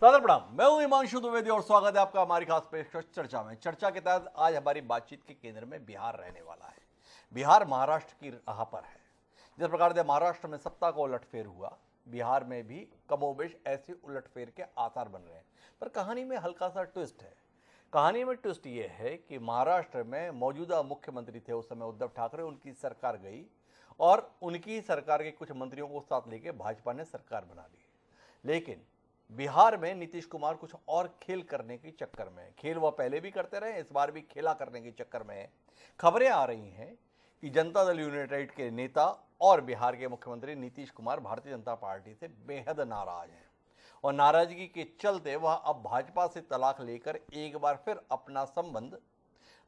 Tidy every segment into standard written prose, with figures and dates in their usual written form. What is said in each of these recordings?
सादर प्रणाम। मैं हूं हिमांशु द्विवेदी और स्वागत है आपका हमारी खास पेशकश चर्चा में। चर्चा के तहत आज हमारी बातचीत के केंद्र में बिहार रहने वाला है। बिहार महाराष्ट्र की राह पर है। जिस प्रकार से महाराष्ट्र में सत्ता का उलटफेर हुआ, बिहार में भी कमोबेश ऐसे उलटफेर के आसार बन रहे हैं। पर कहानी में हल्का सा ट्विस्ट है। कहानी में ट्विस्ट ये है कि महाराष्ट्र में मौजूदा मुख्यमंत्री थे उस समय उद्धव ठाकरे, उनकी सरकार गई और उनकी सरकार के कुछ मंत्रियों को साथ लेके भाजपा ने सरकार बना ली। लेकिन बिहार में नीतीश कुमार कुछ और खेल करने के चक्कर में है। खेल वह पहले भी करते रहे, इस बार भी खेला करने के चक्कर में है। खबरें आ रही हैं कि जनता दल यूनाइटेड के नेता और बिहार के मुख्यमंत्री नीतीश कुमार भारतीय जनता पार्टी से बेहद नाराज हैं और नाराजगी के चलते वह अब भाजपा से तलाक लेकर एक बार फिर अपना संबंध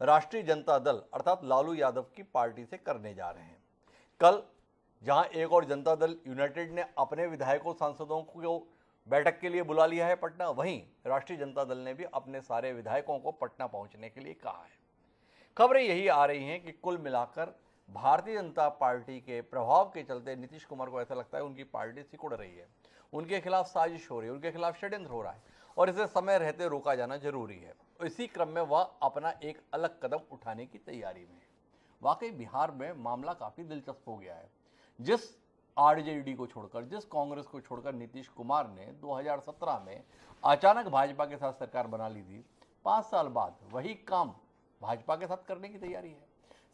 राष्ट्रीय जनता दल अर्थात लालू यादव की पार्टी से करने जा रहे हैं। कल जहां एक और जनता दल यूनाइटेड ने अपने विधायकों सांसदों को बैठक के लिए बुला लिया है पटना, वहीं राष्ट्रीय जनता दल ने भी अपने सारे विधायकों को पटना पहुंचने के लिए कहा है। खबरें यही आ रही हैं कि कुल मिलाकर भारतीय जनता पार्टी के प्रभाव के चलते नीतीश कुमार को ऐसा लगता है उनकी पार्टी सिकुड़ रही है, उनके खिलाफ साजिश हो रही है, उनके खिलाफ षड्यंत्र हो रहा है और इसे समय रहते रोका जाना जरूरी है। इसी क्रम में वह अपना एक अलग कदम उठाने की तैयारी में है। वाकई बिहार में मामला काफी दिलचस्प हो गया है। जिस आरजेडी को छोड़कर, जिस कांग्रेस को छोड़कर नीतीश कुमार ने 2017 में अचानक भाजपा के साथ सरकार बना ली थी, 5 साल बाद वही काम भाजपा के साथ करने की तैयारी है।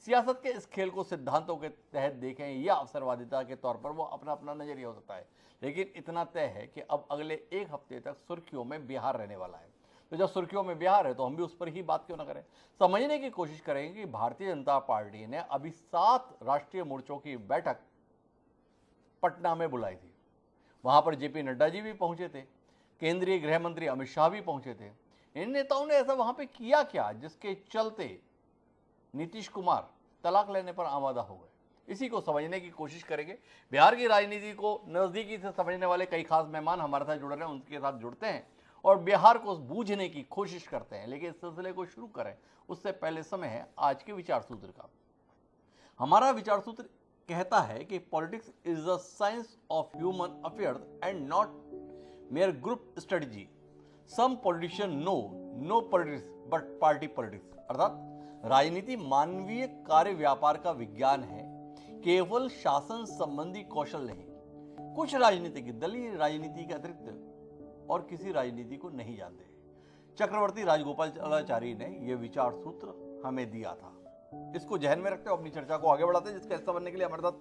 सियासत के इस खेल को सिद्धांतों के तहत देखें या अवसरवादिता के तौर पर वो अपना अपना नजरिया हो सकता है, लेकिन इतना तय है कि अब अगले एक हफ्ते तक सुर्खियों में बिहार रहने वाला है। तो जब सुर्खियों में बिहार है तो हम भी उस पर ही बात क्यों ना करें। समझने की कोशिश करेंगे कि भारतीय जनता पार्टी ने अभी 7 राष्ट्रीय मोर्चों की बैठक पटना में बुलाई थी। वहां पर जेपी नड्डा जी भी पहुंचे थे, केंद्रीय गृह मंत्री अमित शाह भी पहुंचे थे। इन नेताओं ने ऐसा वहां पे किया क्या जिसके चलते नीतीश कुमार तलाक लेने पर आमादा हो गए। इसी को समझने की कोशिश करेंगे। बिहार की राजनीति को नजदीकी से समझने वाले कई खास मेहमान हमारे साथ जुड़ रहे हैं, उनके साथ जुड़ते हैं और बिहार को बूझने की कोशिश करते हैं। लेकिन इस सिलसिले को शुरू करें उससे पहले समय है आज के विचार सूत्र का। हमारा विचार सूत्र कहता है कि politics is the science of human affairs and not mere group strategy. Some politician know politics but party politics. अर्थात राजनीति मानवीय कार्य व्यापार का विज्ञान है, केवल शासन संबंधी कौशल नहीं। कुछ राजनीतिक दल राजनीति के अतिरिक्त और किसी राजनीति को नहीं जानते। चक्रवर्ती राजगोपालाचारी ने यह विचार सूत्र हमें दिया था। इसको जहन में रखते हुए अपनी चर्चा को आगे बढ़ाते हैं, जिसका हिस्सा बनने के लिए हमारे साथ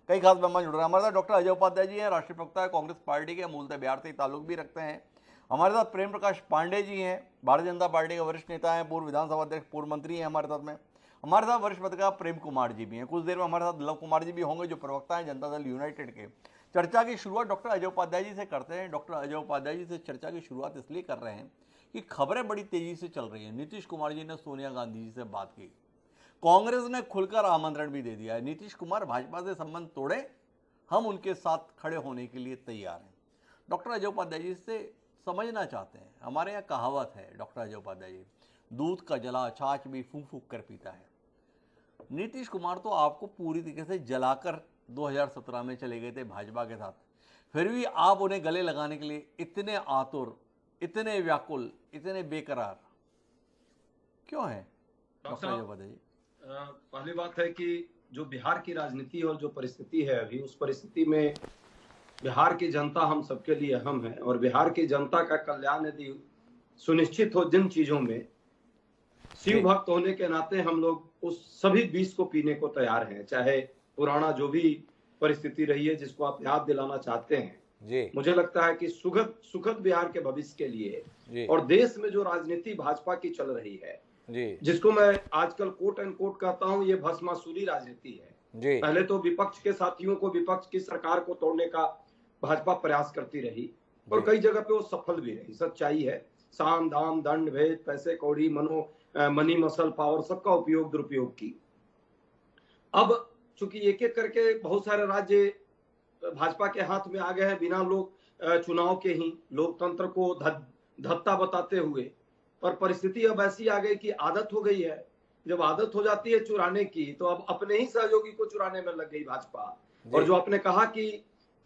कई खास मेहमान जुड़ रहे हैं। हमारे साथ डॉक्टर अजय उपाध्याय जी हैं, राष्ट्रीय प्रवक्ता है कांग्रेस पार्टी के, मूलतः बिहार से ताल्लुक भी रखते हैं। हमारे साथ प्रेम प्रकाश पांडे जी हैं, भारतीय जनता पार्टी के वरिष्ठ नेता हैं, पूर्व विधानसभा अध्यक्ष, पूर्व मंत्री हैं हमारे साथ में। हमारे साथ वरिष्ठ पत्रकार प्रेम कुमार जी भी हैं। कुछ देर में हमारे साथ लव कुमार जी भी होंगे जो प्रवक्ता हैं जनता दल यूनाइटेड के। चर्चा की शुरुआत डॉक्टर अजय उपाध्याय जी से करते हैं। डॉक्टर अजय उपाध्याय जी से चर्चा की शुरुआत इसलिए कर रहे हैं कि खबरें बड़ी तेजी से चल रही हैं। नीतीश कुमार जी ने सोनिया गांधी जी से बात की, कांग्रेस ने खुलकर आमंत्रण भी दे दिया है। नीतीश कुमार भाजपा से संबंध तोड़े, हम उनके साथ खड़े होने के लिए तैयार हैं। डॉक्टर अजय उपाध्याय जी से समझना चाहते हैं। हमारे यहाँ कहावत है डॉक्टर अजय उपाध्याय जी, दूध का जला छाछ भी फूंक फूंक कर पीता है। नीतीश कुमार तो आपको पूरी तरीके से जलाकर 2017 में चले गए थे भाजपा के साथ, फिर भी आप उन्हें गले लगाने के लिए इतने आतुर, इतने व्याकुल, इतने बेकरार क्यों हैं डॉक्टर अजय उपाध्याय जी? पहली बात है कि जो बिहार की राजनीति और जो परिस्थिति है अभी, उस परिस्थिति में बिहार की जनता हम सबके लिए अहम है और बिहार की जनता का कल्याण यदि सुनिश्चित हो जिन चीजों में, शिव भक्त होने के नाते हम लोग उस सभी विष को पीने को तैयार हैं, चाहे पुराना जो भी परिस्थिति रही है जिसको आप याद दिलाना चाहते हैं। मुझे लगता है कि सुखद बिहार के भविष्य के लिए और देश में जो राजनीति भाजपा की चल रही है, जिसको मैं आजकल कोट एंड कोट कहता हूं, ये भस्मासुरी राजनीति है। पहले तो विपक्ष के साथियों को, विपक्ष की सरकार को तोड़ने का भाजपा प्रयास करती रही और कई जगह पे वो सफल भी रही। सच्चाई है, साम दाम दंड भेद, पैसे कौड़ी, मनी मसल पावर, सबका उपयोग दुरुपयोग की। अब चूंकि एक एक करके बहुत सारे राज्य भाजपा के हाथ में आ गए हैं, बिना लोग चुनाव के ही लोकतंत्र को धत्ता बताते हुए, और परिस्थिति अब ऐसी आ गई कि आदत हो गई है। जब आदत हो जाती है चुराने की, तो अब अपने ही सहयोगी को चुराने में लग गई भाजपा। और जो आपने कहा कि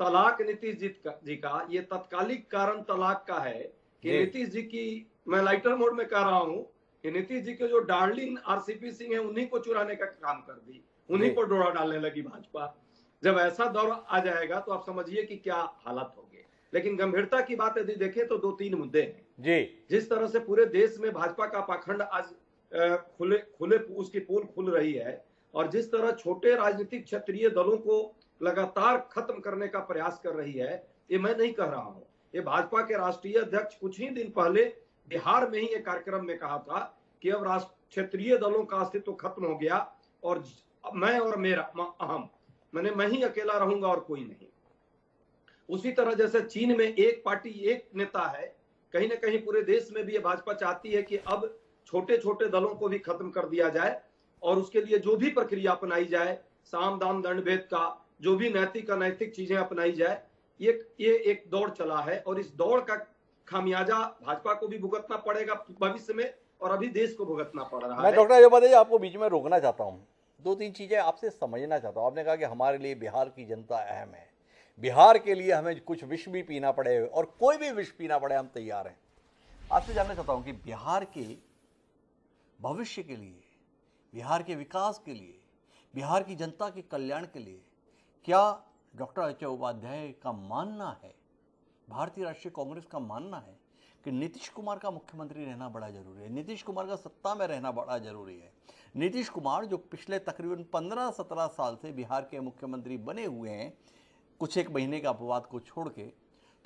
तलाक नीतीश जी का ये तत्कालिक कारण तलाक का है कि जी। नीतीश जी की, मैं लाइटर मोड में कह रहा हूं कि नीतीश जी के जो डार्लिंग आरसीपी सिंह है उन्हीं को चुराने का काम कर दी, उन्हीं जी। पर डोरा डालने लगी भाजपा। जब ऐसा दौर आ जाएगा तो आप समझिए कि क्या हालत होगी। लेकिन गंभीरता की बात यदि देखें तो 2-3 मुद्दे हैं। जी। जिस तरह से पूरे देश में भाजपा का पाखंड आज खुले खुले उसकी पोल खुल रही है, और जिस तरह छोटे राजनीतिक क्षेत्रीय दलों को लगातार खत्म करने का प्रयास कर रही है, ये मैं नहीं कह रहा हूं, ये भाजपा के राष्ट्रीय अध्यक्ष कुछ ही दिन पहले बिहार में ही एक कार्यक्रम में कहा था कि अब क्षेत्रीय दलों का अस्तित्व खत्म हो गया और मैं और मेरा अहम, मैं ही अकेला रहूंगा और कोई नहीं। उसी तरह जैसे चीन में एक पार्टी एक नेता है, कहीं ना कहीं पूरे देश में भी ये भाजपा चाहती है कि अब छोटे छोटे दलों को भी खत्म कर दिया जाए और उसके लिए जो भी प्रक्रिया अपनाई जाए, साम दाम दंड भेद का जो भी नैतिक अनैतिक चीजें अपनाई जाए, ये एक दौड़ चला है और इस दौड़ का खामियाजा भाजपा को भी भुगतना पड़ेगा भविष्य में और अभी देश को भुगतना पड़ रहा मैं है। डॉक्टर अजय जी आपको बीच में रोकना चाहता हूँ, 2-3 चीज़ें आपसे समझना चाहता हूँ। आपने कहा कि हमारे लिए बिहार की जनता अहम है, बिहार के लिए हमें कुछ विष भी पीना पड़े और कोई भी विष पीना पड़े हम तैयार हैं। आपसे जानना चाहता हूँ कि बिहार के भविष्य के लिए, बिहार के विकास के लिए, बिहार की जनता के कल्याण के लिए क्या डॉक्टर अजय उपाध्याय का मानना है, भारतीय राष्ट्रीय कांग्रेस का मानना है कि नीतीश कुमार का मुख्यमंत्री रहना बड़ा जरूरी है, नीतीश कुमार का सत्ता में रहना बड़ा जरूरी है? नीतीश कुमार जो पिछले तकरीबन 15-17 साल से बिहार के मुख्यमंत्री बने हुए हैं, कुछ एक महीने का अपवाद को छोड़ के,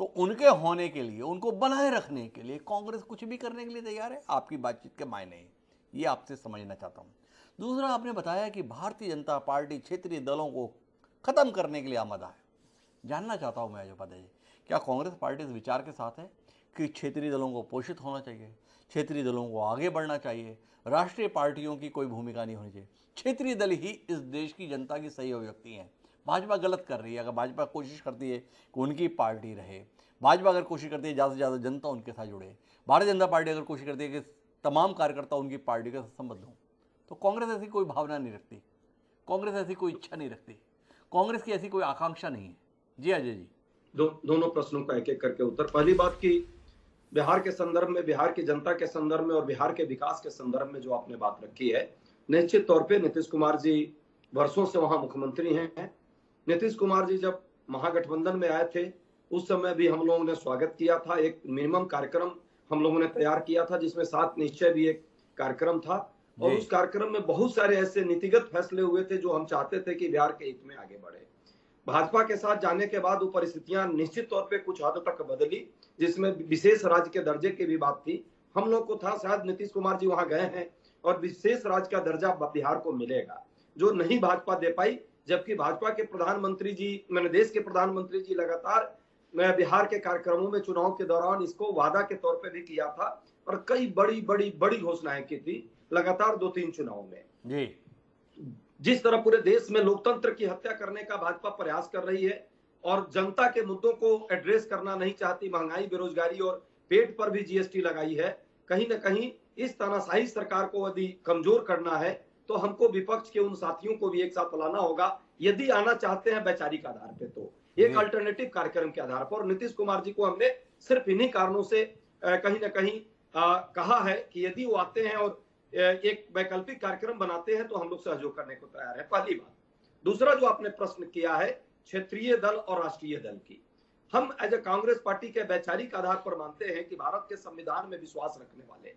तो उनके होने के लिए, उनको बनाए रखने के लिए कांग्रेस कुछ भी करने के लिए तैयार है? आपकी बातचीत के मायने हैं, ये आपसे समझना चाहता हूँ। दूसरा, आपने बताया कि भारतीय जनता पार्टी क्षेत्रीय दलों को खत्म करने के लिए आमादा है। जानना चाहता हूँ मैं अजय उपाध्याय जी, क्या कांग्रेस पार्टी इस विचार के साथ है कि क्षेत्रीय दलों को पोषित होना चाहिए, क्षेत्रीय दलों को आगे बढ़ना चाहिए, राष्ट्रीय पार्टियों की कोई भूमिका नहीं होनी चाहिए, क्षेत्रीय दल ही इस देश की जनता की सही अभिव्यक्ति हैं? भाजपा गलत कर रही है अगर भाजपा कोशिश करती है कि उनकी पार्टी रहे, भाजपा अगर कोशिश करती है ज़्यादा से ज़्यादा जनता उनके साथ जुड़े, भारतीय जनता पार्टी अगर कोशिश करती है कि तमाम कार्यकर्ता उनकी पार्टी के साथ संबद्ध हों, तो कांग्रेस ऐसी कोई भावना नहीं रखती, कांग्रेस ऐसी कोई इच्छा नहीं रखती, कांग्रेस की ऐसी कोई आकांक्षा नहीं है। जी अजय जी। दोनों प्रश्नों का एक एक करके उत्तर। पहली बात की बिहार के संदर्भ में, बिहार की जनता के संदर्भ में और बिहार के विकास के संदर्भ में जो आपने बात रखी है, निश्चित तौर पे नीतीश कुमार जी वर्षों से वहां मुख्यमंत्री हैं। नीतीश कुमार जी जब महागठबंधन में आए थे उस समय भी हम लोगों ने स्वागत किया था, एक मिनिमम कार्यक्रम हम लोगों ने तैयार किया था जिसमें 7 निश्चय भी एक कार्यक्रम था और उस कार्यक्रम में बहुत सारे ऐसे नीतिगत फैसले हुए थे जो हम चाहते थे कि बिहार के हित में आगे बढ़े। भाजपा के साथ जाने के बाद वो परिस्थितियां निश्चित तौर पे कुछ हद तक बदली, जिसमें विशेष राज्य के दर्जे की भी बात थी। हम लोग को था शायद नीतीश कुमार जी वहां गए हैं और विशेष राज्य का दर्जा बिहार को मिलेगा, जो नहीं भाजपा दे पाई, जबकि भाजपा के प्रधानमंत्री जी, मैंने देश के प्रधानमंत्री जी लगातार बिहार के कार्यक्रमों में चुनाव के दौरान इसको वादा के तौर पे भी किया था और कई बड़ी बड़ी बड़ी घोषणाएं की थी लगातार 2-3 चुनाव में। जी। जिस तरह पूरे देश में लोकतंत्र की हत्या करने का भाजपा प्रयास कर रही है और जनता के मुद्दों को एड्रेस करना नहीं चाहती, महंगाई, बेरोजगारी और पेट पर भी जीएसटी लगाई है, कहीं ना कहीं इस तानाशाही सरकार को यदि कमजोर करना है तो हमको विपक्ष के उन साथियों को भी एक साथ लाना होगा, यदि आना चाहते हैं वैचारिक आधार पे, तो एक अल्टरनेटिव कार्यक्रम के आधार पर। और नीतीश कुमार जी को हमने सिर्फ इन्हीं कारणों से कहीं ना कहीं कहा है कि यदि वो आते हैं और एक वैकल्पिक कार्यक्रम बनाते हैं तो हम लोग सहयोग करने को तैयार है, पहली बात। दूसरा जो आपने प्रश्न किया है क्षेत्रीय दल और राष्ट्रीय दल की, हम एज ए कांग्रेस पार्टी के वैचारिक आधार पर मानते हैं कि भारत के संविधान में विश्वास रखने वाले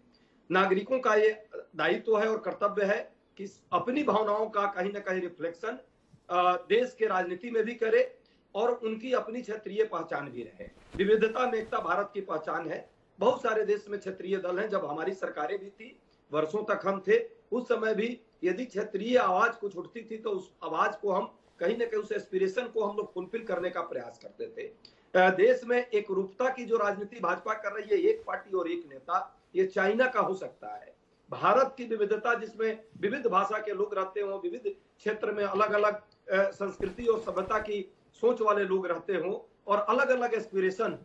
नागरिकों का ये दायित्व है और कर्तव्य है कि अपनी भावनाओं का कहीं ना कहीं रिफ्लेक्शन देश के राजनीति में भी करे और उनकी अपनी क्षेत्रीय पहचान भी रहे। विविधता में एकता भारत की पहचान है। बहुत सारे देश में क्षेत्रीय दल हैं, जब हमारी सरकारें भी थी, वर्षों तक हम थे, उस समय भी यदि क्षेत्रीय आवाज कुछ उठती थी तो उस आवाज को हम कहीं ना कहीं, उस एस्पिरेशन को हम लोग फुलफिल करने का प्रयास करते थे। देश में एक रूपता की जो राजनीति भाजपा कर रही है, एक पार्टी और एक नेता, ये चाइना का हो सकता है। भारत की विविधता जिसमें विविध भाषा के लोग रहते हों, विविध क्षेत्र में अलग अलग संस्कृति और सभ्यता की सोच वाले लोग रहते हों और अलग अलग एस्पिरेशन,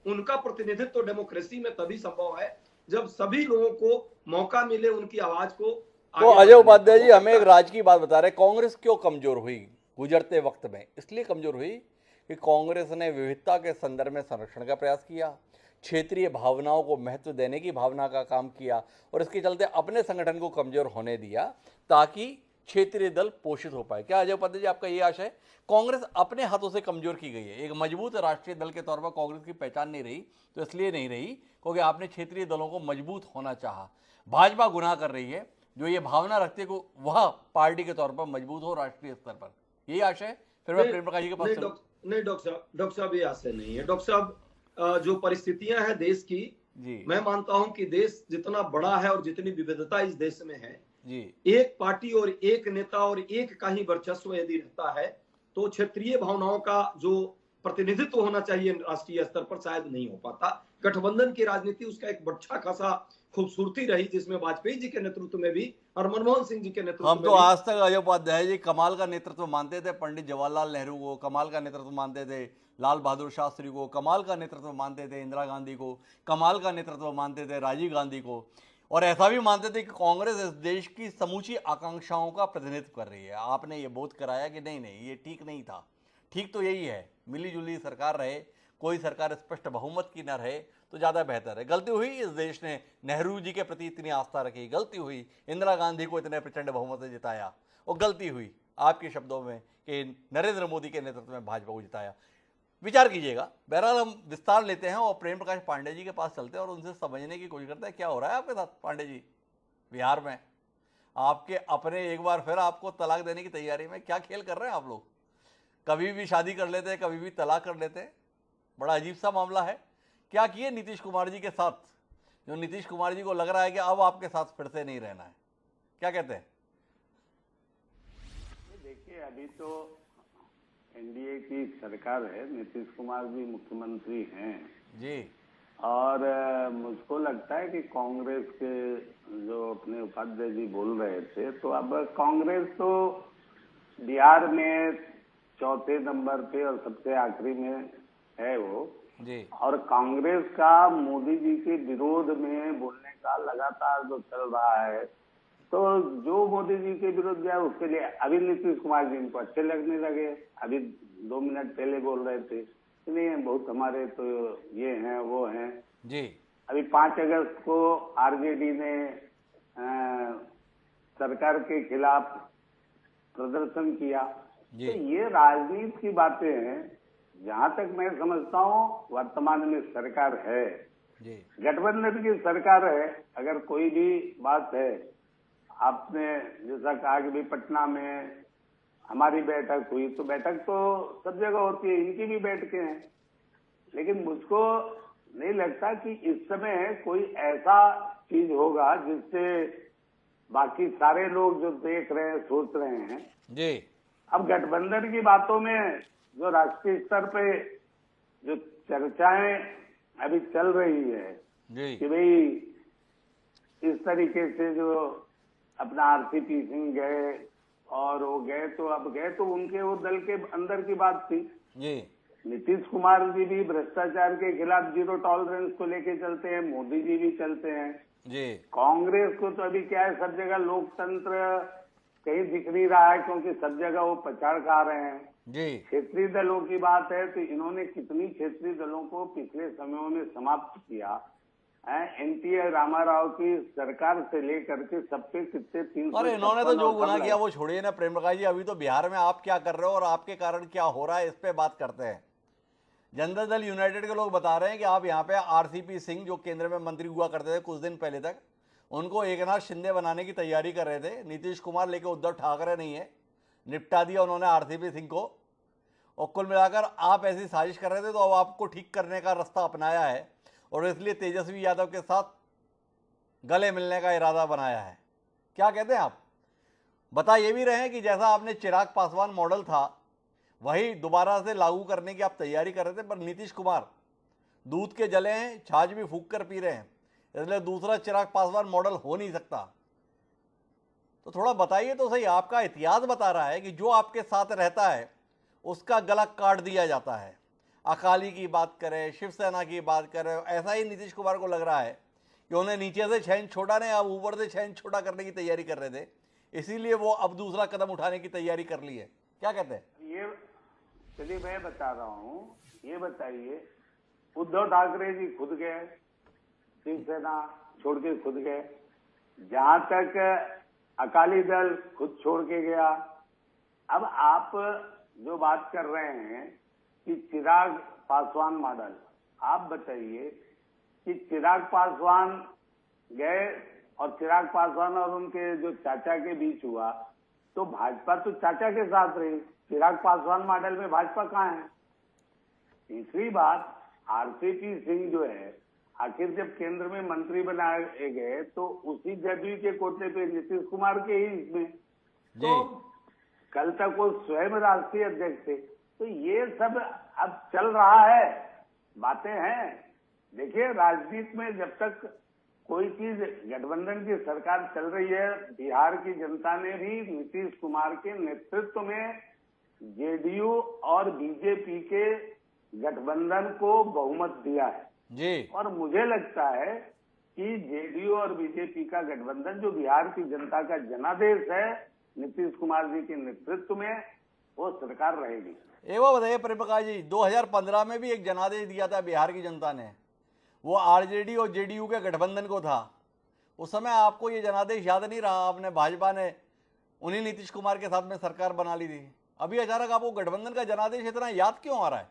उनका प्रतिनिधित्व डेमोक्रेसी में तभी संभव है जब सभी लोगों को मौका मिले उनकी आवाज को। तो अजय उपाध्याय जी हमें एक राज की बात बता रहे, कांग्रेस क्यों कमजोर हुई गुजरते वक्त में? इसलिए कमजोर हुई कि कांग्रेस ने विविधता के संदर्भ में संरक्षण का प्रयास किया, क्षेत्रीय भावनाओं को महत्व देने की भावना का काम किया और इसके चलते अपने संगठन को कमजोर होने दिया ताकि क्षेत्रीय दल पोषित हो पाए। क्या अजय उपाध्याय जी आपका ये आशय है? कांग्रेस अपने हाथों से कमजोर की गई है, एक मजबूत राष्ट्रीय दल के तौर पर कांग्रेस की पहचान नहीं रही, तो इसलिए नहीं रही क्योंकि आपने क्षेत्रीय दलों को मजबूत होना चाहा। भाजपा गुनाह कर रही है जो ये भावना रखते को वह पार्टी के तौर पर मजबूत हो राष्ट्रीय स्तर पर, यही आशय। फिर मैं प्रेम प्रकाश जी के पास चलूं। नहीं डॉक्टर साहब ये आशय नहीं है। डॉक्टर साहब जो परिस्थितियां हैं देश की जी, मैं मानता हूं कि देश जितना बड़ा है और जितनी विविधता इस देश में है जी, एक पार्टी और एक नेता और एक का ही वर्चस्व यदि रहता है तो क्षेत्रीय भावनाओं का जो प्रतिनिधित्व होना चाहिए राष्ट्रीय स्तर पर शायद नहीं हो पाता। गठबंधन की राजनीति उसका एक अच्छा खासा खूबसूरती रही जिसमें वाजपेयी जी के नेतृत्व में भी और मनमोहन सिंह जी के नेतृत्व हम में तो भी आज तक अजय उपाध्याय जी कमाल का नेतृत्व मानते थे, पंडित जवाहरलाल नेहरू को कमाल का नेतृत्व मानते थे, लाल बहादुर शास्त्री को कमाल का नेतृत्व मानते थे, इंदिरा गांधी को कमाल का नेतृत्व मानते थे, राजीव गांधी को, और ऐसा भी मानते थे कि कांग्रेस इस देश की समूची आकांक्षाओं का प्रतिनिधित्व कर रही है। आपने ये बोध कराया कि नहीं नहीं ये ठीक नहीं था। ठीक तो यही है, मिली जुली सरकार रहे, कोई सरकार स्पष्ट बहुमत की न रहे तो ज़्यादा बेहतर है। गलती हुई इस देश ने नेहरू जी के प्रति इतनी आस्था रखी, गलती हुई इंदिरा गांधी को इतने प्रचंड बहुमत से जिताया, और गलती हुई आपके शब्दों में कि नरेंद्र मोदी के नेतृत्व में भाजपा को जिताया। विचार कीजिएगा। बहरहाल हम विस्तार लेते हैं और प्रेम प्रकाश पांडे जी के पास चलते हैं और उनसे समझने की कोशिश करते हैं क्या हो रहा है आपके साथ। पांडे जी, बिहार में आपके अपने एक बार फिर आपको तलाक देने की तैयारी में क्या खेल कर रहे हैं आप लोग? कभी भी शादी कर लेते हैं, कभी भी तलाक कर लेते हैं, बड़ा अजीब सा मामला है। क्या किए नीतीश कुमार जी के साथ, जो नीतीश कुमार जी को लग रहा है कि अब आपके साथ फिर से नहीं रहना है? क्या कहते हैं? देखिए, अभी तो एनडीए की सरकार है, नीतीश कुमार जी मुख्यमंत्री हैं जी, और मुझको लगता है कि कांग्रेस के जो अपने उपाध्याय जी बोल रहे थे, तो अब कांग्रेस तो बिहार में चौथे नंबर पे और सबसे आखिरी में है वो जी, और कांग्रेस का मोदी जी के विरोध में बोलने का लगातार जो चल रहा है, तो जो मोदी जी के विरुद्ध गया उसके लिए अभी नीतीश कुमार जी इनको अच्छे लगने लगे। अभी 2 मिनट पहले बोल रहे थे कि नहीं बहुत हमारे तो ये हैं वो हैं। जी, अभी 5 अगस्त को आरजेडी ने सरकार के खिलाफ प्रदर्शन किया। जी, तो ये राजनीति की बातें हैं। जहां तक मैं समझता हूँ वर्तमान में सरकार है, जी, गठबंधन की सरकार है। अगर कोई भी बात है, आपने जैसा कहा कि भी पटना में हमारी बैठक हुई, तो बैठक तो सब जगह होती है, इनकी भी बैठकें हैं, लेकिन मुझको नहीं लगता कि इस समय कोई ऐसा चीज होगा जिससे बाकी सारे लोग जो देख रहे हैं सोच रहे हैं। जी, अब गठबंधन की बातों में जो राष्ट्रीय स्तर पे जो चर्चाएं अभी चल रही है जी, कि भाई इस तरीके से जो अपना आरसीपी सिंह गए और वो गए तो अब गए तो उनके वो दल के अंदर की बात थी। जी, नीतीश कुमार जी भी भ्रष्टाचार के खिलाफ जीरो टॉलरेंस को लेके चलते हैं, मोदी जी भी चलते हैं। जी, कांग्रेस को तो अभी क्या है, सब जगह लोकतंत्र कहीं दिख नहीं रहा है क्योंकि सब जगह वो पछाड़ खा रहे हैं। जी, क्षेत्रीय दलों की बात है तो इन्होंने कितनी क्षेत्रीय दलों को पिछले समयों में समाप्त किया। एनटी रामाराव की सरकार से लेकर के सबके कितने 356 अरे इन्होंने तो जो गुनाह और किया वो छोड़िए ना प्रेम प्रकाश जी। अभी तो बिहार में आप क्या कर रहे हो और आपके कारण क्या हो रहा है इस पे बात करते हैं। जनता दल यूनाइटेड के लोग बता रहे हैं कि आप यहाँ पे आरसीपी सिंह जो केंद्र में मंत्री हुआ करते थे कुछ दिन पहले तक, उनको एकनाथ शिंदे बनाने की तैयारी कर रहे थे। नीतीश कुमार लेके उद्धव ठाकरे नहीं है, निपटा दिया उन्होंने आरसीपी सिंह को। और कुल मिलाकर आप ऐसी साजिश कर रहे थे तो अब आपको ठीक करने का रास्ता अपनाया है और इसलिए तेजस्वी यादव के साथ गले मिलने का इरादा बनाया है। क्या कहते हैं आप? बता ये भी रहे हैं कि जैसा आपने चिराग पासवान मॉडल था वही दोबारा से लागू करने की आप तैयारी कर रहे थे, पर नीतीश कुमार दूध के जले हैं, छाछ भी फूंक कर पी रहे हैं, इसलिए दूसरा चिराग पासवान मॉडल हो नहीं सकता। तो थोड़ा बताइए तो सही। आपका इतिहास बता रहा है कि जो आपके साथ रहता है उसका गला काट दिया जाता है। अकाली की बात करें, शिवसेना की बात करें, ऐसा ही नीतीश कुमार को लग रहा है कि उन्हें नीचे से छेन छोटा नहीं, अब ऊपर से छेन छोटा करने की तैयारी कर रहे थे, इसीलिए वो अब दूसरा कदम उठाने की तैयारी कर ली है। क्या कहते हैं? ये चलिए मैं बता रहा हूँ। ये बताइए उद्धव ठाकरे जी खुद गए, शिवसेना छोड़ के खुद गए, जहां तक अकाली दल खुद छोड़ के गया। अब आप जो बात कर रहे हैं कि चिराग पासवान मॉडल, आप बताइए कि चिराग पासवान गए और चिराग पासवान और उनके जो चाचा के बीच हुआ, तो भाजपा तो चाचा के साथ रही, चिराग पासवान मॉडल में भाजपा कहाँ है? तीसरी बात, आरसीपी सिंह जो है, आखिर जब केंद्र में मंत्री बनाए गए तो उसी जदयू के कोटे पे नीतीश कुमार के ही इसमें, तो कल तक वो स्वयं राष्ट्रीय अध्यक्ष थे। तो ये सब अब चल रहा है, बातें हैं। देखिए, राजनीति में जब तक कोई चीज गठबंधन की सरकार चल रही है, बिहार की जनता ने भी नीतीश कुमार के नेतृत्व में जेडीयू और बीजेपी के गठबंधन को बहुमत दिया है जी। और मुझे लगता है कि जेडीयू और बीजेपी का गठबंधन जो बिहार की जनता का जनादेश है नीतीश कुमार जी के नेतृत्व में, वो सरकार रहेगी। एक बात बताइए प्रेम प्रकाश जी, 2015 में भी एक जनादेश दिया था बिहार की जनता ने, वो आरजेडी और जेडीयू के गठबंधन को था। उस समय आपको ये जनादेश याद नहीं रहा? आपने, भाजपा ने उन्हीं नीतीश कुमार के साथ में सरकार बना ली थी। अभी अचानक आपको गठबंधन का जनादेश इतना याद क्यों आ रहा है?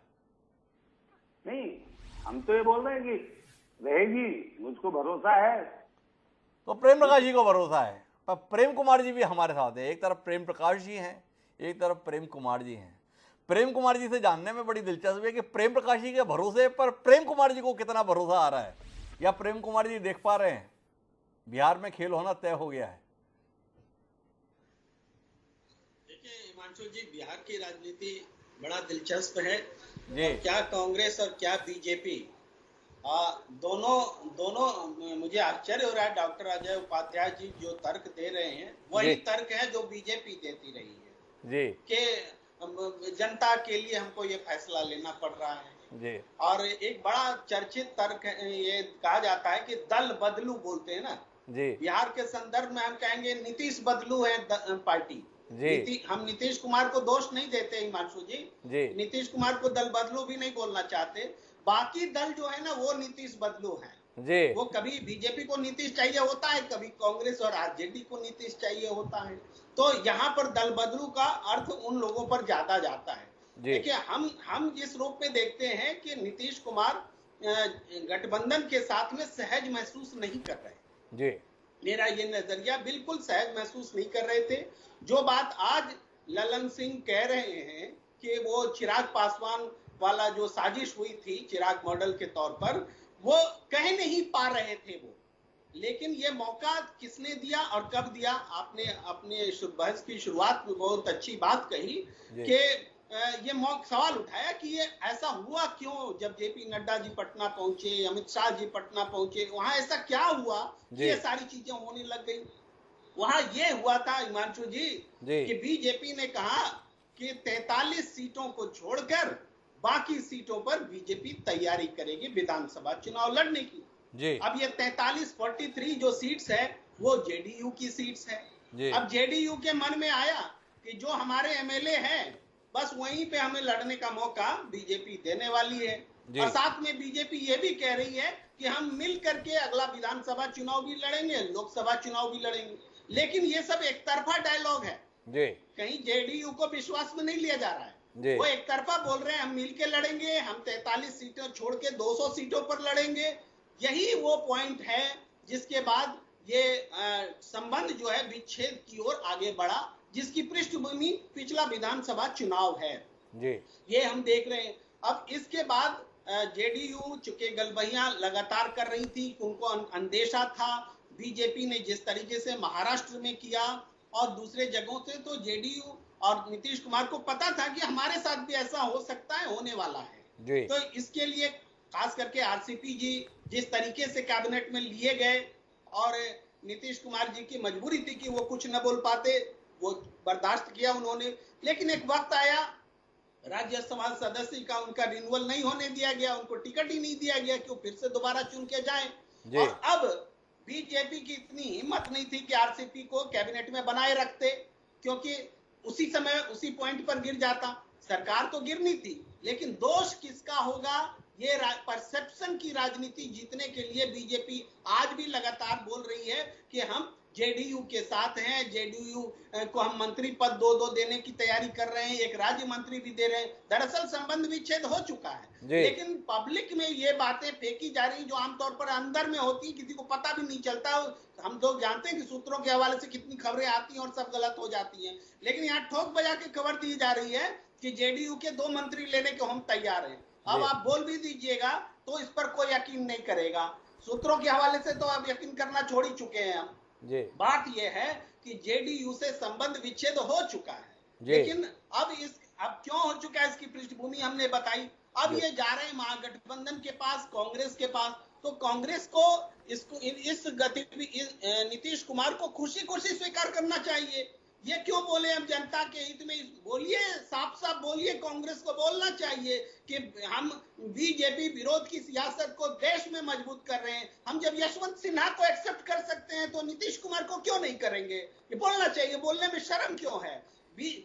नहीं, हम तो ये बोल रहे हैं कि रहेगी, मुझको भरोसा है। तो प्रेम प्रकाश जी को भरोसा है, पर प्रेम कुमार जी भी हमारे साथ है। एक तरफ प्रेम प्रकाश जी हैं, एक तरफ प्रेम कुमार जी हैं। प्रेम कुमार जी से जानने में बड़ी दिलचस्पी है कि प्रेम प्रकाश जी के भरोसे पर प्रेम कुमार जी को कितना भरोसा आ रहा है, या प्रेम कुमार जी देख पा रहे हैं बिहार में खेल होना तय हो गया है? देखिए हिमांशु जी, बिहार की राजनीति बड़ा दिलचस्प है जी। क्या कांग्रेस और क्या बीजेपी, दोनों मुझे आश्चर्य हो रहा है। डॉक्टर अजय उपाध्याय जी जो तर्क दे रहे हैं वही तर्क है जो बीजेपी देती रही है जी, कि जनता के लिए हमको ये फैसला लेना पड़ रहा है जी। और एक बड़ा चर्चित तर्क ये कहा जाता है कि दल बदलू बोलते हैं ना जी, बिहार के संदर्भ में हम कहेंगे नीतीश बदलू है पार्टी जी। हम नीतीश कुमार को दोष नहीं देते हिमांशु जी, नीतीश कुमार को दल बदलू भी नहीं बोलना चाहते। बाकी दल जो है ना वो नीतीश बदलू है जी। वो कभी बीजेपी को नीतीश चाहिए होता है, कभी कांग्रेस और आरजेडी को नीतीश चाहिए होता है। तो यहाँ पर दल बदलू का अर्थ उन लोगों पर ज्यादा जाता है। देखिए हम जिस रूप में देखते हैं कि नीतीश कुमार गठबंधन के साथ में सहज महसूस नहीं कर रहे जी। मेरा ये नजरिया, बिल्कुल सहज महसूस नहीं कर रहे थे। जो बात आज ललन सिंह कह रहे हैं कि वो चिराग पासवान वाला जो साजिश हुई थी चिराग मॉडल के तौर पर, वो कह नहीं पा रहे थे वो, लेकिन ये मौका किसने दिया और कब दिया? आपने अपने बहस की शुरुआत में बहुत अच्छी बात कही कि ये सवाल उठाया कि ये ऐसा हुआ क्यों जब जेपी नड्डा जी पटना पहुंचे, अमित शाह जी पटना पहुंचे, वहां ऐसा क्या हुआ कि ये सारी चीजें होने लग गई? वहां ये हुआ था हिमांशु जी कि बीजेपी ने कहा कि 43 सीटों को छोड़कर बाकी सीटों पर बीजेपी तैयारी करेगी विधानसभा चुनाव लड़ने की। अब ये 43 जो सीट्स है वो जेडीयू की सीट्स है। अब जेडीयू के मन में आया कि जो हमारे एमएलए हैं बस वहीं पे हमें लड़ने का मौका बीजेपी देने वाली है, और साथ में बीजेपी ये भी कह रही है कि हम मिल करके अगला विधानसभा चुनाव भी लड़ेंगे, लोकसभा चुनाव भी लड़ेंगे। लेकिन ये सब एक तरफा डायलॉग है, कहीं जेडीयू को विश्वास में नहीं लिया जा रहा है। वो एक तरफा बोल रहे हैं हम मिलके लड़ेंगे, हम 43 सीटों छोड़ के 200 सीटों पर लड़ेंगे। यही वो पॉइंट है जिसके बाद ये संबंध जो है विच्छेद की ओर आगे बढ़ा, जिसकी पृष्ठभूमि पिछला विधानसभा चुनाव है ये हम देख रहे हैं। अब इसके बाद जेडीयू चूंकि गलबहियां लगातार कर रही थी, उनको अंदेशा था बीजेपी ने जिस तरीके से महाराष्ट्र में किया और दूसरे जगहों से, तो जेडीयू और नीतीश कुमार को पता था कि हमारे साथ भी ऐसा हो सकता है, होने वाला है। तो इसके लिए खास करके आरसीपी जी जिस तरीके से कैबिनेट में लिए गए और नीतीश कुमार जी की मजबूरी थी कि वो कुछ न बोल पाते, वो बर्दाश्त किया उन्होंने। लेकिन एक वक्त आया राज्यसभा सदस्य का उनका रिन्यूअल नहीं होने दिया गया, उनको टिकट ही नहीं दिया गया कि वो फिर से दोबारा चुन के जाएं। और अब बीजेपी की इतनी हिम्मत नहीं थी कि आरसीपी को कैबिनेट में बनाए रखते, क्योंकि उसी समय उसी पॉइंट पर गिर जाता। सरकार तो गिरनी थी, लेकिन दोष किसका होगा ये परसेप्शन की राजनीति जीतने के लिए बीजेपी आज भी लगातार बोल रही है कि हम जेडीयू के साथ हैं, जेडीयू को हम मंत्री पद दो देने की तैयारी कर रहे हैं, एक राज्य मंत्री भी दे रहे हैं। दरअसल संबंध विच्छेद हो चुका है, लेकिन पब्लिक में ये बातें फेंकी जा रही जो आमतौर पर अंदर में होती, किसी को पता भी नहीं चलता। हम लोग जानते हैं कि सूत्रों के हवाले से कितनी खबरें आती हैं और सब गलत हो जाती हैं, लेकिन यहाँ ठोक बजा के खबर दी जा रही है कि जेडीयू के 2 मंत्री लेने को हम तैयार हैं। अब आप बोल भी दीजिएगा तो इस पर कोई यकीन नहीं करेगा। सूत्रों के हवाले से तो अब यकीन करना छोड़ ही चुके हैं हम। बात यह है कि जेडीयू से संबंध विच्छेद हो चुका है, लेकिन अब क्यों हो चुका है इसकी पृष्ठभूमि हमने बताई। अब ये जा रहे हैं महागठबंधन के पास, कांग्रेस के पास, तो कांग्रेस को इस गतिविधि नीतीश कुमार को खुशी खुशी स्वीकार करना चाहिए। ये क्यों बोले हम जनता के हित में? बोलिए, साफ साफ बोलिए, कांग्रेस को बोलना चाहिए कि हम बीजेपी विरोध की सियासत को देश में मजबूत कर रहे हैं। हम जब यशवंत सिन्हा को एक्सेप्ट कर सकते हैं तो नीतीश कुमार को क्यों नहीं करेंगे? ये बोलना चाहिए। बोलने में शर्म क्यों है?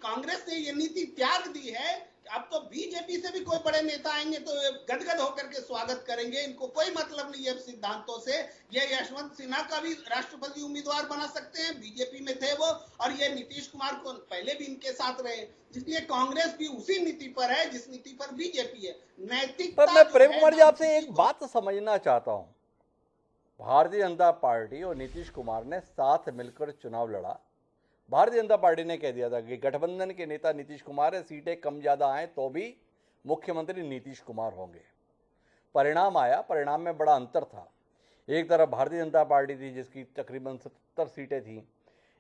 कांग्रेस ने ये नीति त्याग दी है, अब तो बीजेपी से भी कोई बड़े नेता आएंगे तो गदगद होकर के स्वागत करेंगे। इनको कोई मतलब नहीं है सिद्धांतों से। ये यशवंत सिन्हा का भी राष्ट्रपति उम्मीदवार बना सकते हैं, बीजेपी में थे वो, और ये नीतीश कुमार को पहले भी इनके साथ रहे, इसलिए कांग्रेस भी उसी नीति पर है जिस नीति पर बीजेपी है। नैतिकता। पर मैं प्रेम कुमार जी आपसे एक बात समझना चाहता हूं। भारतीय जनता पार्टी और नीतीश कुमार ने साथ मिलकर चुनाव लड़ा। भारतीय जनता पार्टी ने कह दिया था कि गठबंधन के नेता नीतीश कुमार है, सीटें कम ज्यादा आए तो भी मुख्यमंत्री नीतीश कुमार होंगे। परिणाम आया, परिणाम में बड़ा अंतर था। एक तरफ भारतीय जनता पार्टी थी जिसकी तकरीबन 70 सीटें थीं,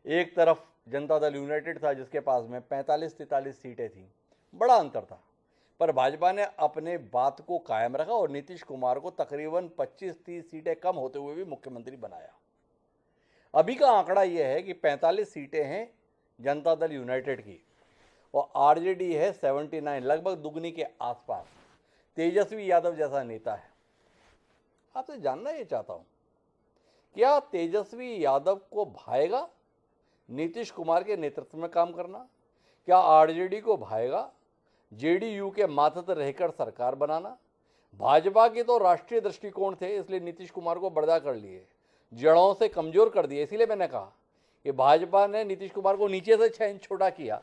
एक तरफ जनता दल यूनाइटेड था जिसके पास में 45-43 सीटें थीं। बड़ा अंतर था, पर भाजपा ने अपने बात को कायम रखा और नीतीश कुमार को तकरीबन 25-30 सीटें कम होते हुए भी मुख्यमंत्री बनाया। अभी का आंकड़ा यह है कि 45 सीटें हैं जनता दल यूनाइटेड की और आरजेडी है 79, लगभग दुगनी के आसपास। तेजस्वी यादव जैसा नेता है। आपसे जानना ये चाहता हूं, क्या तेजस्वी यादव को भाएगा नीतीश कुमार के नेतृत्व में काम करना? क्या आरजेडी को भाएगा जेडीयू के मातहत रहकर सरकार बनाना? भाजपा के तो राष्ट्रीय दृष्टिकोण थे, इसलिए नीतीश कुमार को बर्दा कर लिए, जड़ों से कमजोर कर दिए। इसीलिए मैंने कहा कि भाजपा ने नीतीश कुमार को नीचे से 6 इंच छोटा किया।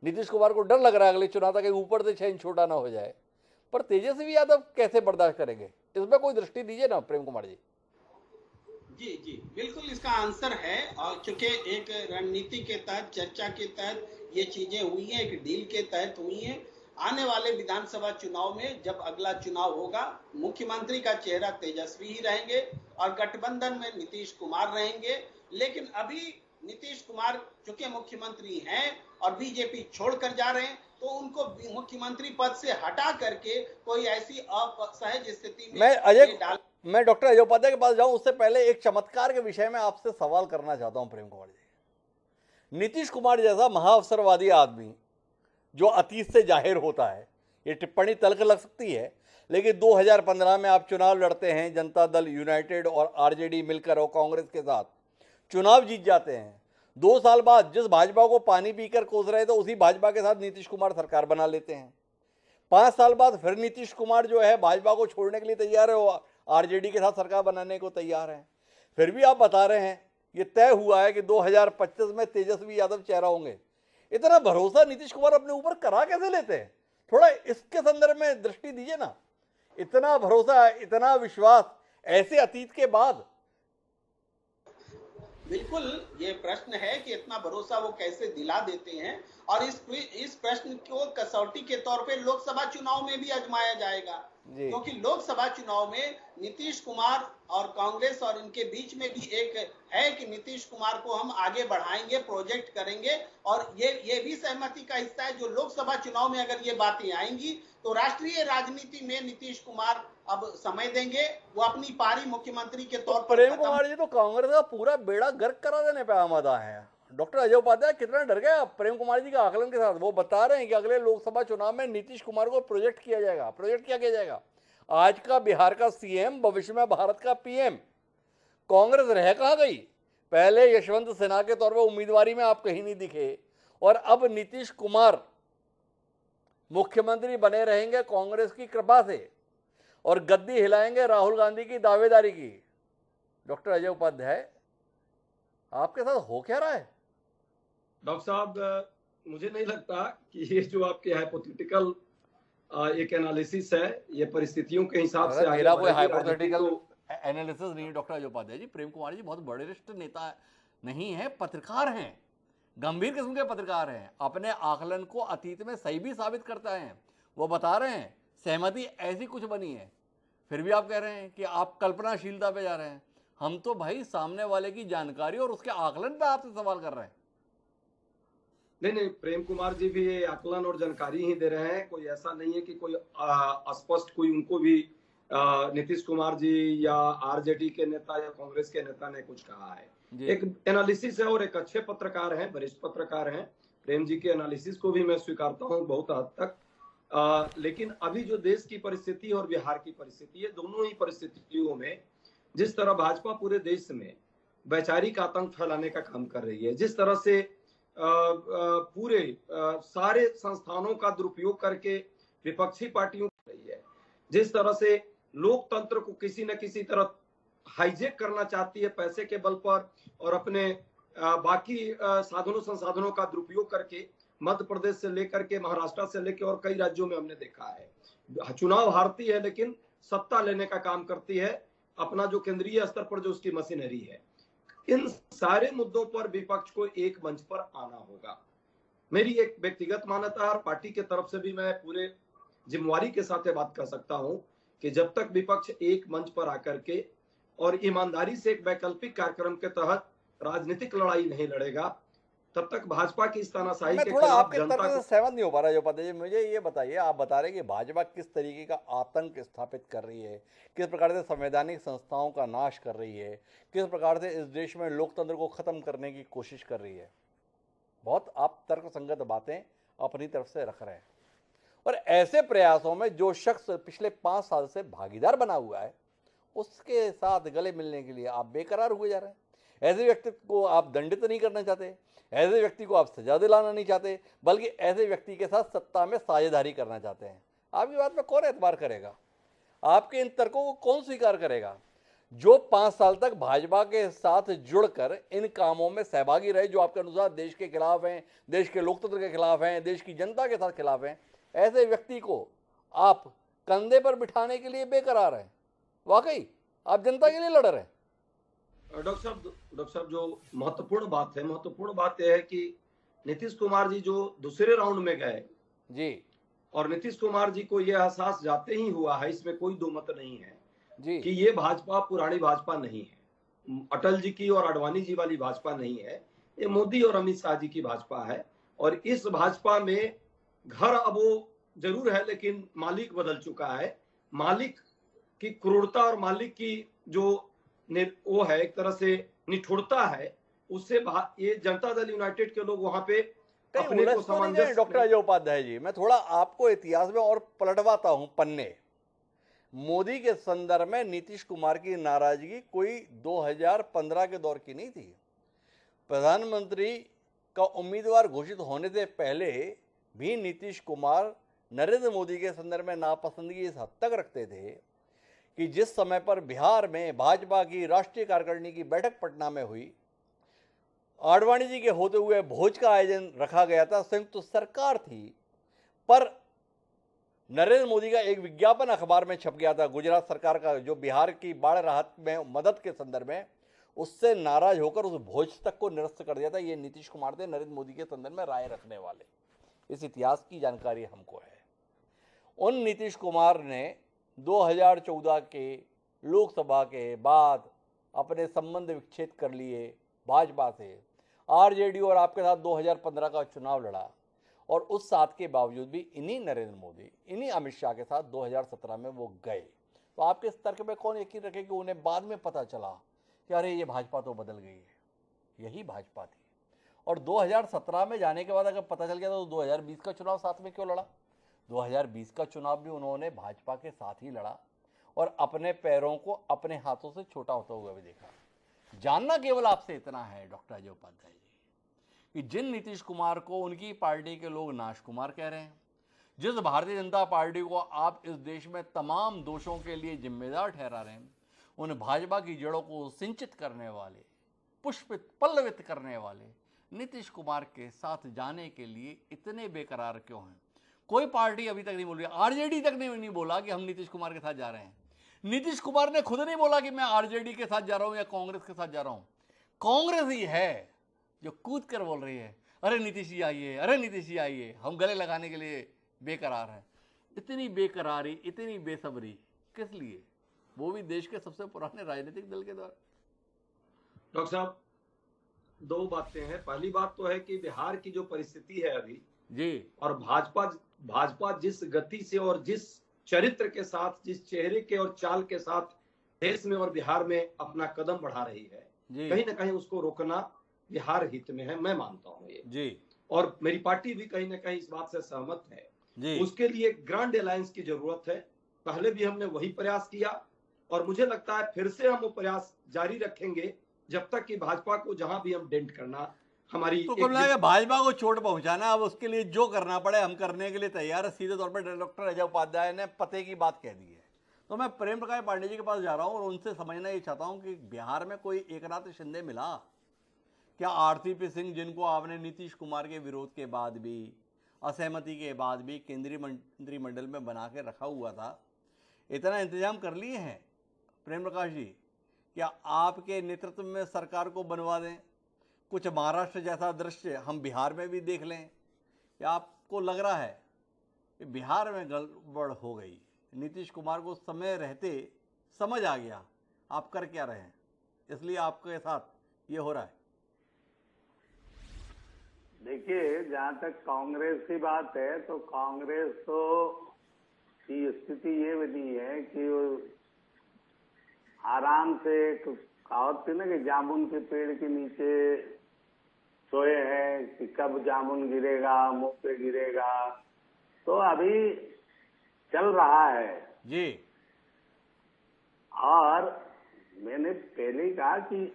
नीतीश कुमार को डर लग रहा है अगले चुनाव तक ऊपर से 6 इंच छोटा ना हो जाए। पर तेजस्वी यादव कैसे बर्दाश्त करेंगे? इसमें कोई दृष्टि दीजिए ना प्रेम कुमार जी। जी जी बिल्कुल, इसका आंसर है। और चूंकि एक रणनीति के तहत, चर्चा के तहत ये चीजें हुई हैं, एक डील के तहत हुई हैं। आने वाले विधानसभा चुनाव में जब अगला चुनाव होगा, मुख्यमंत्री का चेहरा तेजस्वी ही रहेंगे और गठबंधन में नीतीश कुमार रहेंगे। लेकिन अभी नीतीश कुमार चूंकि मुख्यमंत्री हैं और बीजेपी छोड़कर जा रहे हैं, तो उनको मुख्यमंत्री पद से हटा करके कोई ऐसी असहज स्थिति में मैं डॉक्टर अजय उपाध्याय के पास जाऊं उससे पहले एक चमत्कार के विषय में आपसे सवाल करना चाहता हूं प्रेम कुमार जी। नीतीश कुमार जैसा महाअवसरवादी आदमी जो अतीत से जाहिर होता है, ये टिप्पणी तल्ख लग सकती है, लेकिन 2015 में आप चुनाव लड़ते हैं जनता दल यूनाइटेड और आरजेडी मिलकर और कांग्रेस के साथ चुनाव जीत जाते हैं। 2 साल बाद जिस भाजपा को पानी पीकर कोस रहे थे उसी भाजपा के साथ नीतीश कुमार सरकार बना लेते हैं। 5 साल बाद फिर नीतीश कुमार जो है भाजपा को छोड़ने के लिए तैयार है, वो आरजेडी के साथ सरकार बनाने को तैयार है। फिर भी आप बता रहे हैं ये तय हुआ है कि 2025 में तेजस्वी यादव चेहरा होंगे। इतना भरोसा नीतीश कुमार अपने ऊपर करा कैसे लेते हैं? थोड़ा इसके संदर्भ में दृष्टि दीजिए ना। इतना भरोसा, इतना विश्वास ऐसे अतीत के बाद। बिल्कुल, ये प्रश्न है कि इतना भरोसा वो कैसे दिला देते हैं, और इस प्रश्न को कसौटी के तौर पे लोकसभा चुनाव में भी आजमाया जाएगा। क्योंकि लोकसभा चुनाव में नीतीश कुमार और कांग्रेस और इनके बीच में भी एक है कि नीतीश कुमार को हम आगे बढ़ाएंगे, प्रोजेक्ट करेंगे, और ये भी सहमति का हिस्सा है। जो लोकसभा चुनाव में अगर ये बातें आएंगी तो राष्ट्रीय राजनीति में नीतीश कुमार अब समय देंगे, वो अपनी पारी मुख्यमंत्री के तौर पर। प्रेम कुमार जी तो कांग्रेस का पूरा बेड़ा गर्क करा देने पे आमादा है। डॉक्टर अजय उपाध्याय कितना डर गया प्रेम कुमार जी का आकलन के साथ। वो बता रहे हैं कि अगले लोकसभा चुनाव में नीतीश कुमार को प्रोजेक्ट किया जाएगा। प्रोजेक्ट क्या किया जाएगा? आज का बिहार का सीएम, भविष्य में भारत का पीएम। कांग्रेस रह कहां गई? पहले यशवंत सिन्हा के तौर पर उम्मीदवारी में आप कहीं नहीं दिखे, और अब नीतीश कुमार मुख्यमंत्री बने रहेंगे कांग्रेस की कृपा से। और गद्दी हिलाएंगे राहुल गांधी की दावेदारी की। डॉक्टर अजय उपाध्याय, आपके साथ हो क्या रहा है? डॉक्टर साहब, मुझे नहीं लगता कि ये जो आपके हाइपोथेटिकल एक एनालिसिस है, ये परिस्थितियों के हिसाब से आगे मेरा कोई बढ़ेगी राजनीति हाइपोथेटिकल तो। एनालिसिस नहीं है डॉक्टर अजय उपाध्याय जी। प्रेम कुमार जी बहुत वरिष्ठ नेता नहीं है, पत्रकार हैं, गंभीर किस्म के पत्रकार हैं, अपने आकलन को अतीत में सही भी साबित करता है। वो बता रहे हैं सहमति ऐसी कुछ बनी है, फिर भी आप कह रहे हैं कि आप कल्पनाशीलता पे जा रहे हैं। हम तो भाई सामने वाले की जानकारी और उसके आकलन पे आपसे सवाल कर रहे हैं। नहीं, प्रेम कुमार जी भी ये आकलन और जानकारी ही दे रहे हैं। कोई ऐसा नहीं है कि कोई स्पष्ट कोई उनको भी नीतीश कुमार जी या आरजेडी के नेता या कांग्रेस के नेता ने कुछ कहा है। एक एनालिसिस है और एक अच्छे पत्रकार हैं, वरिष्ठ पत्रकार हैं। प्रेम जी के एनालिसिस को भी मैं स्वीकारता हूं बहुत हद तक। लेकिन अभी जो देश की परिस्थिति और बिहार की परिस्थिति है, दोनों ही परिस्थितियों में जिस तरह भाजपा पूरे देश में वैचारिक आतंक फैलाने का काम कर रही है, जिस तरह से पूरे सारे संस्थानों का दुरुपयोग करके विपक्षी पार्टियों कर रही है, जिस तरह से लोकतंत्र को किसी न किसी तरह हाईजेक करना चाहती है पैसे के बल पर, और अपने बाकी साधनों संसाधनों का दुरुपयोग करके मध्य प्रदेश से लेकर के महाराष्ट्र से लेकर और कई राज्यों में हमने देखा है। चुनाव हारती है लेकिन सत्ता लेने का काम करती है, अपना जो केंद्रीय स्तर पर जो उसकी मशीनरी है। इन सारे मुद्दों पर विपक्ष को एक मंच पर आना होगा। मेरी एक व्यक्तिगत मान्यता और पार्टी के तरफ से भी मैं पूरे जिम्मेवारी के साथ बात कर सकता हूं कि जब तक विपक्ष एक मंच पर आकर के और ईमानदारी से एक वैकल्पिक कार्यक्रम के तहत राजनीतिक लड़ाई नहीं लड़ेगा, तब तक भाजपा की इस तानाशाही के खिलाफ आपके जनता तर्क को से सहमत नहीं हो पा रहा जो पता है। मुझे ये बताइए, आप बता रहे हैं कि भाजपा किस तरीके का आतंक स्थापित कर रही है, किस प्रकार से संवैधानिक संस्थाओं का नाश कर रही है, किस प्रकार से इस देश में लोकतंत्र को खत्म करने की कोशिश कर रही है। बहुत आप तर्कसंगत बातें अपनी तरफ से रख रहे हैं, और ऐसे प्रयासों में जो शख्स पिछले 5 साल से भागीदार बना हुआ है उसके साथ गले मिलने के लिए आप बेकरार हुए जा रहे हैं। ऐसे व्यक्ति को आप दंडित नहीं करना चाहते, ऐसे व्यक्ति को आप सजा दिलाना नहीं चाहते, बल्कि ऐसे व्यक्ति के साथ सत्ता में साझेदारी करना चाहते हैं। आपकी बात में कौन एतबार करेगा? आपके इन तर्कों को कौन स्वीकार करेगा? जो 5 साल तक भाजपा के साथ जुड़कर इन कामों में सहभागी रहे, जो आपके अनुसार देश के खिलाफ हैं, देश के लोकतंत्र के खिलाफ हैं, देश की जनता के साथ खिलाफ हैं, ऐसे व्यक्ति को आप कंधे पर बिठाने के लिए बेकरार हैं। वाकई आप जनता के लिए लड़ रहे हैं। डॉक्टर साहब, जो महत्वपूर्ण बात यह है कि नीतीश कुमार जी जो दूसरे राउंड में गए जी, और नीतीश कुमार जी को यह एहसास जाते ही हुआ है, इसमें कोई दो मत नहीं है जी, कि ये भाजपा पुरानी भाजपा नहीं है, अटल जी की और आडवाणी जी वाली भाजपा नहीं है, ये मोदी और अमित शाह जी की भाजपा है। और इस भाजपा में घर अब वो जरूर है लेकिन मालिक बदल चुका है। मालिक की क्रूरता और मालिक की जो वो है एक तरह से निठुरता है, उससे ये जनता दल यूनाइटेड के लोग वहां पे अपने को सामंजस्य। डॉक्टर अजय उपाध्याय जी, मैं थोड़ा आपको इतिहास में और पलटवाता हूं पन्ने। मोदी के संदर्भ में नीतीश कुमार की नाराजगी कोई 2015 के दौर की नहीं थी। प्रधानमंत्री का उम्मीदवार घोषित होने से पहले भी नीतीश कुमार नरेंद्र मोदी के संदर्भ में नापसंदगी इस हद तक रखते थे कि जिस समय पर बिहार में भाजपा की राष्ट्रीय कार्यकारिणी की बैठक पटना में हुई, आडवाणी जी के होते हुए भोज का आयोजन रखा गया था, संयुक्त सरकार थी, पर नरेंद्र मोदी का एक विज्ञापन अखबार में छप गया था गुजरात सरकार का, जो बिहार की बाढ़ राहत में मदद के संदर्भ में, उससे नाराज होकर उस भोज तक को निरस्त कर दिया था। ये नीतीश कुमार थे, नरेंद्र मोदी के संदर्भ में राय रखने वाले। इस इतिहास की जानकारी हमको है। उन नीतीश कुमार ने 2014 के लोकसभा के बाद अपने संबंध विच्छेद कर लिए भाजपा से, आरजेडी और आपके साथ 2015 का चुनाव लड़ा, और उस साथ के बावजूद भी इन्हीं नरेंद्र मोदी, इन्हीं अमित शाह के साथ 2017 में वो गए। तो आपके इस तर्क में कौन यकीन रखे कि उन्हें बाद में पता चला कि अरे ये भाजपा तो बदल गई है, यही भाजपा थी। और 2017 में जाने के बाद अगर पता चल गया तो 2020 का चुनाव साथ में क्यों लड़ा? 2020 का चुनाव भी उन्होंने भाजपा के साथ ही लड़ा और अपने पैरों को अपने हाथों से छोटा होता हुआ भी देखा। जानना केवल आपसे इतना है डॉक्टर अजय उपाध्याय जी, कि जिन नीतीश कुमार को उनकी पार्टी के लोग नाश कुमार कह रहे हैं, जिस भारतीय जनता पार्टी को आप इस देश में तमाम दोषों के लिए जिम्मेदार ठहरा रहे हैं, उन भाजपा की जड़ों को सिंचित करने वाले, पुष्पित पल्लवित करने वाले नीतीश कुमार के साथ जाने के लिए इतने बेकरार क्यों हैं? कोई पार्टी अभी तक नहीं बोल रही, आरजेडी तक ने नहीं बोला कि हम नीतीश कुमार के साथ जा रहे हैं। नीतीश कुमार ने खुद नहीं बोला कि मैं आरजेडी के साथ जा रहा हूं या कांग्रेस के साथ जा रहा हूं। कांग्रेस ही है जो कूद कर बोल रही है, अरे नीतीश जी आइए, अरे नीतीश जी आइए, हम गले लगाने के लिए बेकरार हैं। इतनी बेकरारी, इतनी बेसब्री किस लिए? वो भी देश के सबसे पुराने राजनीतिक दल के द्वारा। डॉक्टर साहब, दो बातें हैं। पहली बात तो है कि बिहार की जो परिस्थिति है अभी जी, और भाजपा जिस गति से और जिस चरित्र के साथ, जिस चेहरे के और चाल के साथ देश में और बिहार में अपना कदम बढ़ा रही है, कहीं ना कहीं उसको रोकना बिहार हित में है, मैं मानता हूं ये जी, और मेरी पार्टी भी कहीं ना कहीं इस बात से सहमत है जी। उसके लिए ग्रांड अलायंस की जरूरत है। पहले भी हमने वही प्रयास किया और मुझे लगता है फिर से हम वो प्रयास जारी रखेंगे जब तक कि भाजपा को जहां भी हम डेंट करना हमारी तो कुल मिला के भाजपा को चोट पहुंचाना, अब उसके लिए जो करना पड़े हम करने के लिए तैयार है। सीधे तौर पर डॉक्टर अजय उपाध्याय ने पते की बात कह दी है। तो मैं प्रेम प्रकाश पांडे जी के पास जा रहा हूं और उनसे समझना ये चाहता हूं कि बिहार में कोई एकनाथ शिंदे मिला क्या? आरसीपी सिंह, जिनको आपने नीतीश कुमार के विरोध के बाद भी, असहमति के बाद भी केंद्रीय मंत्रिमंडल में बना के रखा हुआ था, इतना इंतजाम कर लिए हैं प्रेम प्रकाश जी? क्या आपके नेतृत्व में सरकार को बनवा दें? कुछ महाराष्ट्र जैसा दृश्य हम बिहार में भी देख लें? क्या आपको लग रहा है कि बिहार में गड़बड़ हो गई? नीतीश कुमार को समय रहते समझ आ गया आप कर क्या रहे हैं, इसलिए आपके साथ ये हो रहा है? देखिए, जहां तक कांग्रेस की बात है तो कांग्रेस तो की स्थिति ये बनी है कि वो आराम से, कहावत थी ना कि जामुन के पेड़ के नीचे सोए हैं कि कब जामुन गिरेगा, मुंह पे गिरेगा। तो अभी चल रहा है जी। और मैंने पहले कहा कि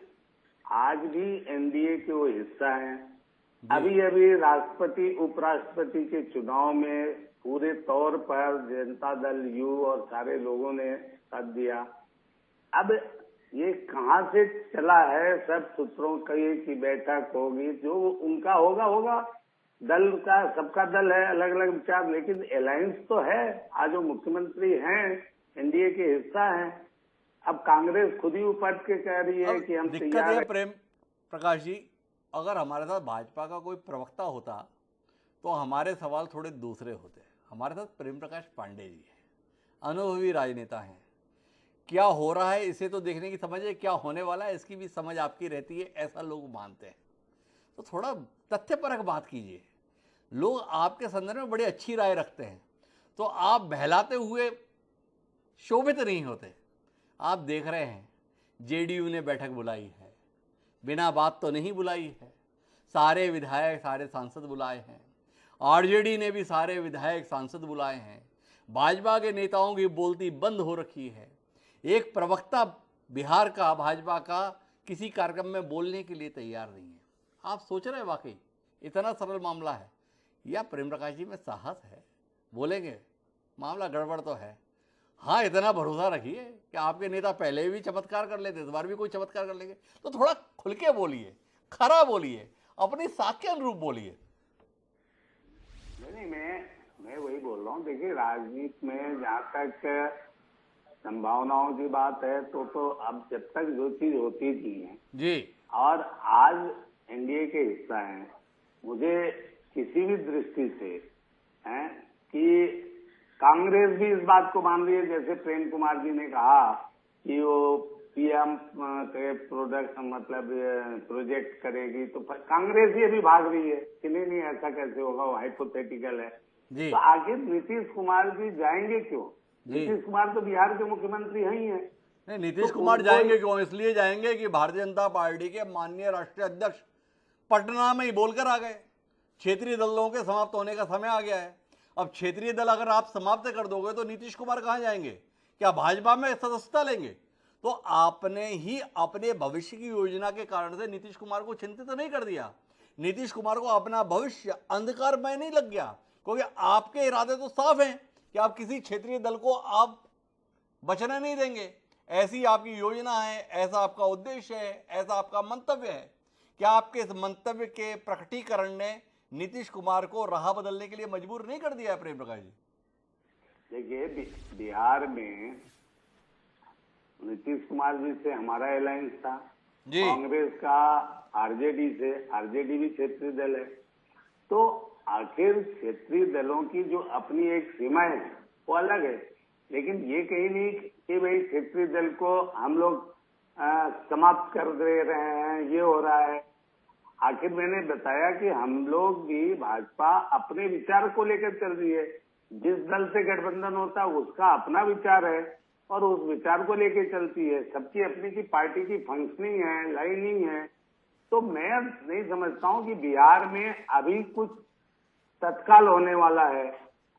आज भी एनडीए के वो हिस्सा हैं। अभी अभी राष्ट्रपति उपराष्ट्रपति के चुनाव में पूरे तौर पर जनता दल यू और सारे लोगों ने साथ दिया। अब ये कहां से चला है? सब सूत्रों की बैठक होगी, जो उनका होगा दल का, सबका दल है, अलग अलग विचार, लेकिन अलायंस तो है। आज जो मुख्यमंत्री हैं एनडीए के हिस्सा हैं। अब कांग्रेस खुद ही उपट के कह रही है कि हम दिक्कत तैयार है हैं। प्रेम प्रकाश जी, अगर हमारे साथ भाजपा का कोई प्रवक्ता होता तो हमारे सवाल थोड़े दूसरे होते। हमारे साथ प्रेम प्रकाश पांडे जी हैं, अनुभवी राजनेता हैं। क्या हो रहा है इसे तो देखने की समझ है, क्या होने वाला है इसकी भी समझ आपकी रहती है, ऐसा लोग मानते हैं। तो थोड़ा तथ्यपरक बात कीजिए। लोग आपके संदर्भ में बड़ी अच्छी राय रखते हैं, तो आप बहलाते हुए शोभित नहीं होते। आप देख रहे हैं जेडीयू ने बैठक बुलाई है, बिना बात तो नहीं बुलाई है। सारे विधायक, सारे सांसद बुलाए हैं। आरजेडी ने भी सारे विधायक, सांसद बुलाए हैं। भाजपा के नेताओं की बोलती बंद हो रखी है। एक प्रवक्ता बिहार का, भाजपा का, किसी कार्यक्रम में बोलने के लिए तैयार नहीं है। आप सोच रहे हैं वाकई इतना सरल मामला है, या प्रेम प्रकाश जी में साहस है, बोलेंगे मामला गड़बड़ तो है? हाँ, इतना भरोसा रखिए कि आपके नेता पहले भी चमत्कार कर लेते, इस बार भी कोई चमत्कार कर लेंगे। तो थोड़ा खुल के बोलिए, खरा बोलिए, अपनी साख के अनुरूप बोलिए। नहीं, मैं वही बोल रहा हूँ। देखिए, राजनीति में जहाँ तक संभावनाओं की बात है तो अब जब तक जो चीज होती थी है जी, और आज एनडीए के हिस्सा है, मुझे किसी भी दृष्टि से है कि कांग्रेस भी इस बात को मान रही है, जैसे प्रेम कुमार जी ने कहा कि वो पीएम के प्रोजेक्ट करेगी, तो कांग्रेस ही अभी भाग रही है कि नहीं ऐसा कैसे होगा, वो हाइपोथेटिकल है। तो आखिर नीतीश कुमार जी जाएंगे क्यों? नीतीश कुमार तो बिहार के मुख्यमंत्री ही हैं। नहीं, नीतीश कुमार जाएंगे क्यों? इसलिए जाएंगे कि भारतीय जनता पार्टी के माननीय राष्ट्रीय अध्यक्ष पटना में ही बोलकर आ गए, क्षेत्रीय दलों के समाप्त होने का समय आ गया है। अब क्षेत्रीय दल अगर आप समाप्त कर दोगे तो नीतीश कुमार कहां जाएंगे? क्या भाजपा में सदस्यता लेंगे? तो आपने ही अपने भविष्य की योजना के कारण से नीतीश कुमार को चिंतित नहीं कर दिया। नीतीश कुमार को अपना भविष्य अंधकार में नहीं लग गया, क्योंकि आपके इरादे तो साफ हैं कि आप किसी क्षेत्रीय दल को आप बचने नहीं देंगे। ऐसी आपकी योजना है, ऐसा आपका उद्देश्य है, ऐसा आपका मंतव्य है। क्या आपके इस मंतव्य के प्रकटीकरण ने नीतीश कुमार को राह बदलने के लिए मजबूर नहीं कर दिया है प्रेम प्रकाश जी? देखिए, बिहार में नीतीश कुमार जी से हमारा अलायंस था, जी कांग्रेस का आरजेडी से, आरजेडी भी क्षेत्रीय दल है। तो आखिर क्षेत्रीय दलों की जो अपनी एक सीमाएं है वो अलग है, लेकिन ये कहीं नहीं कि भाई क्षेत्रीय दल को हम लोग समाप्त कर दे रहे हैं, ये हो रहा है। आखिर मैंने बताया कि हम लोग भी भाजपा अपने विचार को लेकर चल रही है। जिस दल से गठबंधन होता है उसका अपना विचार है और उस विचार को लेकर चलती है। सबकी अपनी की पार्टी की फंक्शनिंग है, लाइनिंग है। तो मैं नहीं समझता हूं कि बिहार में अभी कुछ तत्काल होने वाला है।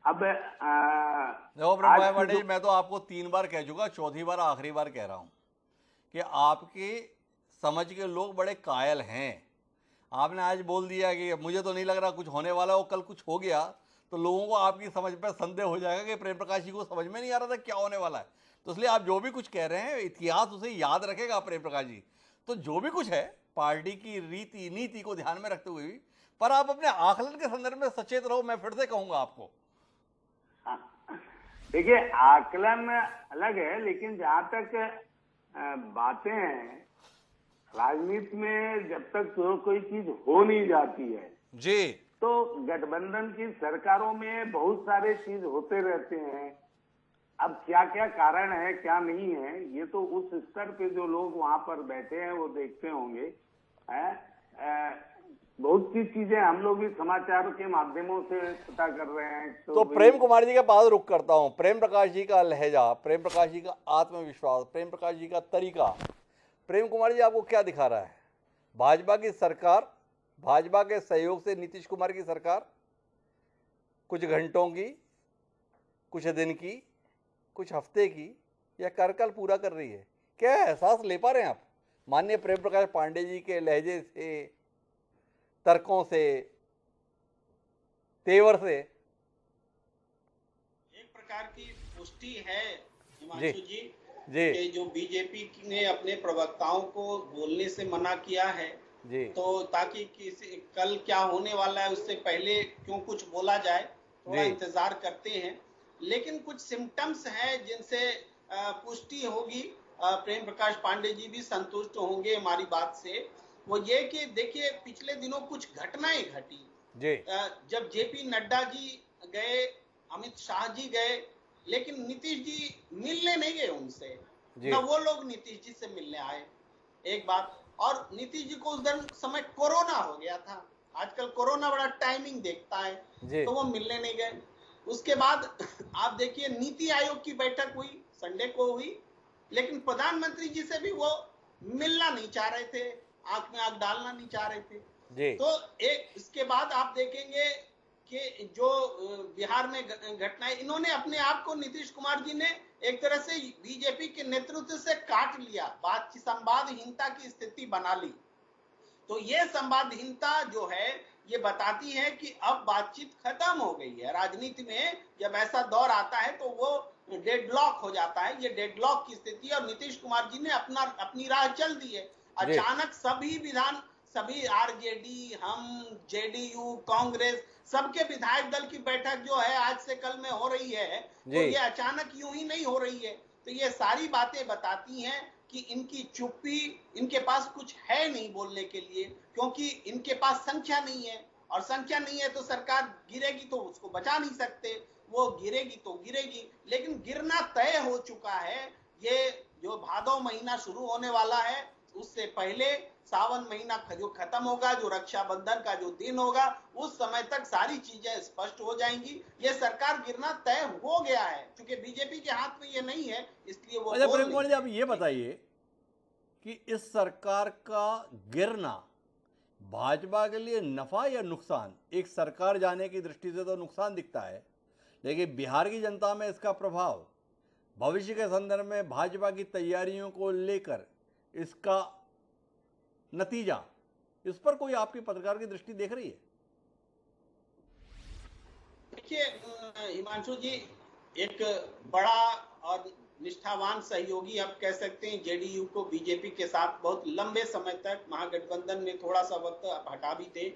अब देखो प्रभु पांडे जी, मैं तो आपको 3 बार कह चुका, चौथी बार आखिरी बार कह रहा हूं कि आपके समझ के लोग बड़े कायल हैं। आपने आज बोल दिया कि मुझे तो नहीं लग रहा कुछ होने वाला हो, कल कुछ हो गया तो लोगों को आपकी समझ पर संदेह हो जाएगा कि प्रेम प्रकाश जी को समझ में नहीं आ रहा था क्या होने वाला है। तो इसलिए आप जो भी कुछ कह रहे हैं इतिहास उसे याद रखेगा प्रेम प्रकाश जी। तो जो भी कुछ है पार्टी की रीति नीति को ध्यान में रखते हुए भी, पर आप अपने आकलन के संदर्भ में सचेत रहो, मैं फिर से कहूंगा आपको। देखिए, आकलन अलग है, लेकिन जहां तक बातें हैं, राजनीति में जब तक कोई चीज हो नहीं जाती है जी, तो गठबंधन की सरकारों में बहुत सारे चीज होते रहते हैं। अब क्या क्या कारण है, क्या नहीं है, ये तो उस स्तर पे जो लोग वहां पर बैठे हैं वो देखते होंगे। बहुत सी चीजें हम लोग भी समाचार के माध्यमों से पता कर रहे हैं। तो प्रेम कुमार जी के पास रुक करता हूं। प्रेम प्रकाश जी का लहजा, प्रेम प्रकाश जी का आत्मविश्वास, प्रेम प्रकाश जी का तरीका, प्रेम कुमार जी आपको क्या दिखा रहा है? भाजपा की सरकार, भाजपा के सहयोग से नीतीश कुमार की सरकार कुछ घंटों की, कुछ दिन की, कुछ हफ्ते की या कार्यकाल पूरा कर रही है? क्या एहसास ले पा रहे हैं आप माननीय प्रेम प्रकाश पांडे जी के लहजे से, तर्कों से, तेवर से? एक प्रकार की पुष्टि है हिमांशु जी जी कि जो बीजेपी ने अपने प्रवक्ताओं को बोलने से मना किया है जी, तो ताकि किसी कल क्या होने वाला है उससे पहले क्यों कुछ बोला जाए, थोड़ा जी। इंतजार करते हैं। लेकिन कुछ सिम्टम्स हैं जिनसे पुष्टि होगी, प्रेम प्रकाश पांडे जी भी संतुष्ट होंगे हमारी बात से। वो ये कि देखिए, पिछले दिनों कुछ घटनाएं घटी। जी जब जेपी नड्डा जी गए, अमित शाह जी गए, लेकिन नीतीश जी मिलने नहीं गए उनसे, जी, न वो लोग नीतीश जी से मिलने आए। एक बात, और नीतीश जी को उस समय कोरोना हो गया था। आजकल कोरोना बड़ा टाइमिंग देखता है, जी, तो वो मिलने नहीं गए। उसके बाद आप देखिए, नीति आयोग की बैठक हुई, संडे को हुई, लेकिन प्रधानमंत्री जी से भी वो मिलना नहीं चाह रहे थे, आंख में आंख डालना नहीं चाह रहे थे। जी, तो एक इसके बाद आप देखेंगे कि जो बिहार में घटनाएं, इन्होंने अपने आप को, नीतीश कुमार जी ने एक तरह से बीजेपी के नेतृत्व से काट लिया, बात की संवादहीनता की स्थिति बना ली। तो ये संवादहीनता जो है ये बताती है कि अब बातचीत खत्म हो गई है। राजनीति में जब ऐसा दौर आता है तो वो डेडलॉक हो जाता है, ये डेडलॉक की स्थिति, और नीतीश कुमार जी ने अपनी राह चल दी है। अचानक सभी आरजेडी, हम, जेडीयू, कांग्रेस, सबके विधायक दल की बैठक जो है आज से कल में हो रही है, तो ये अचानक यूं ही नहीं हो रही है। तो ये सारी बातें बताती हैं कि इनकी चुप्पी, इनके पास कुछ है नहीं बोलने के लिए, क्योंकि इनके पास संख्या नहीं है, और संख्या नहीं है तो सरकार गिरेगी तो उसको बचा नहीं सकते, वो गिरेगी तो गिरेगी, लेकिन गिरना तय हो चुका है। ये जो भादौ महीना शुरू होने वाला है, उससे पहले सावन महीना जो खत्म होगा, जो रक्षाबंधन का जो दिन होगा, उस समय तक सारी चीजें स्पष्ट हो जाएंगी। ये सरकार गिरना तय हो गया है, क्योंकि बीजेपी के हाथ में ये नहीं है, इसलिए वो अच्छा प्रेम कुमार जी, आप ये बताइए कि इस सरकार का गिरना भाजपा के लिए नफा या नुकसान? एक सरकार जाने की दृष्टि से तो नुकसान दिखता है, लेकिन बिहार की जनता में इसका प्रभाव, भविष्य के संदर्भ में भाजपा की तैयारियों को लेकर इसका नतीजा, इस पर कोई आपकी पत्रकार की दृष्टि देख रही है? देखिए हिमांशु जी, एक बड़ा और निष्ठावान सहयोगी आप कह सकते हैं जेडीयू को बीजेपी के साथ बहुत लंबे समय तक, महागठबंधन में थोड़ा सा वक्त हटा भी थे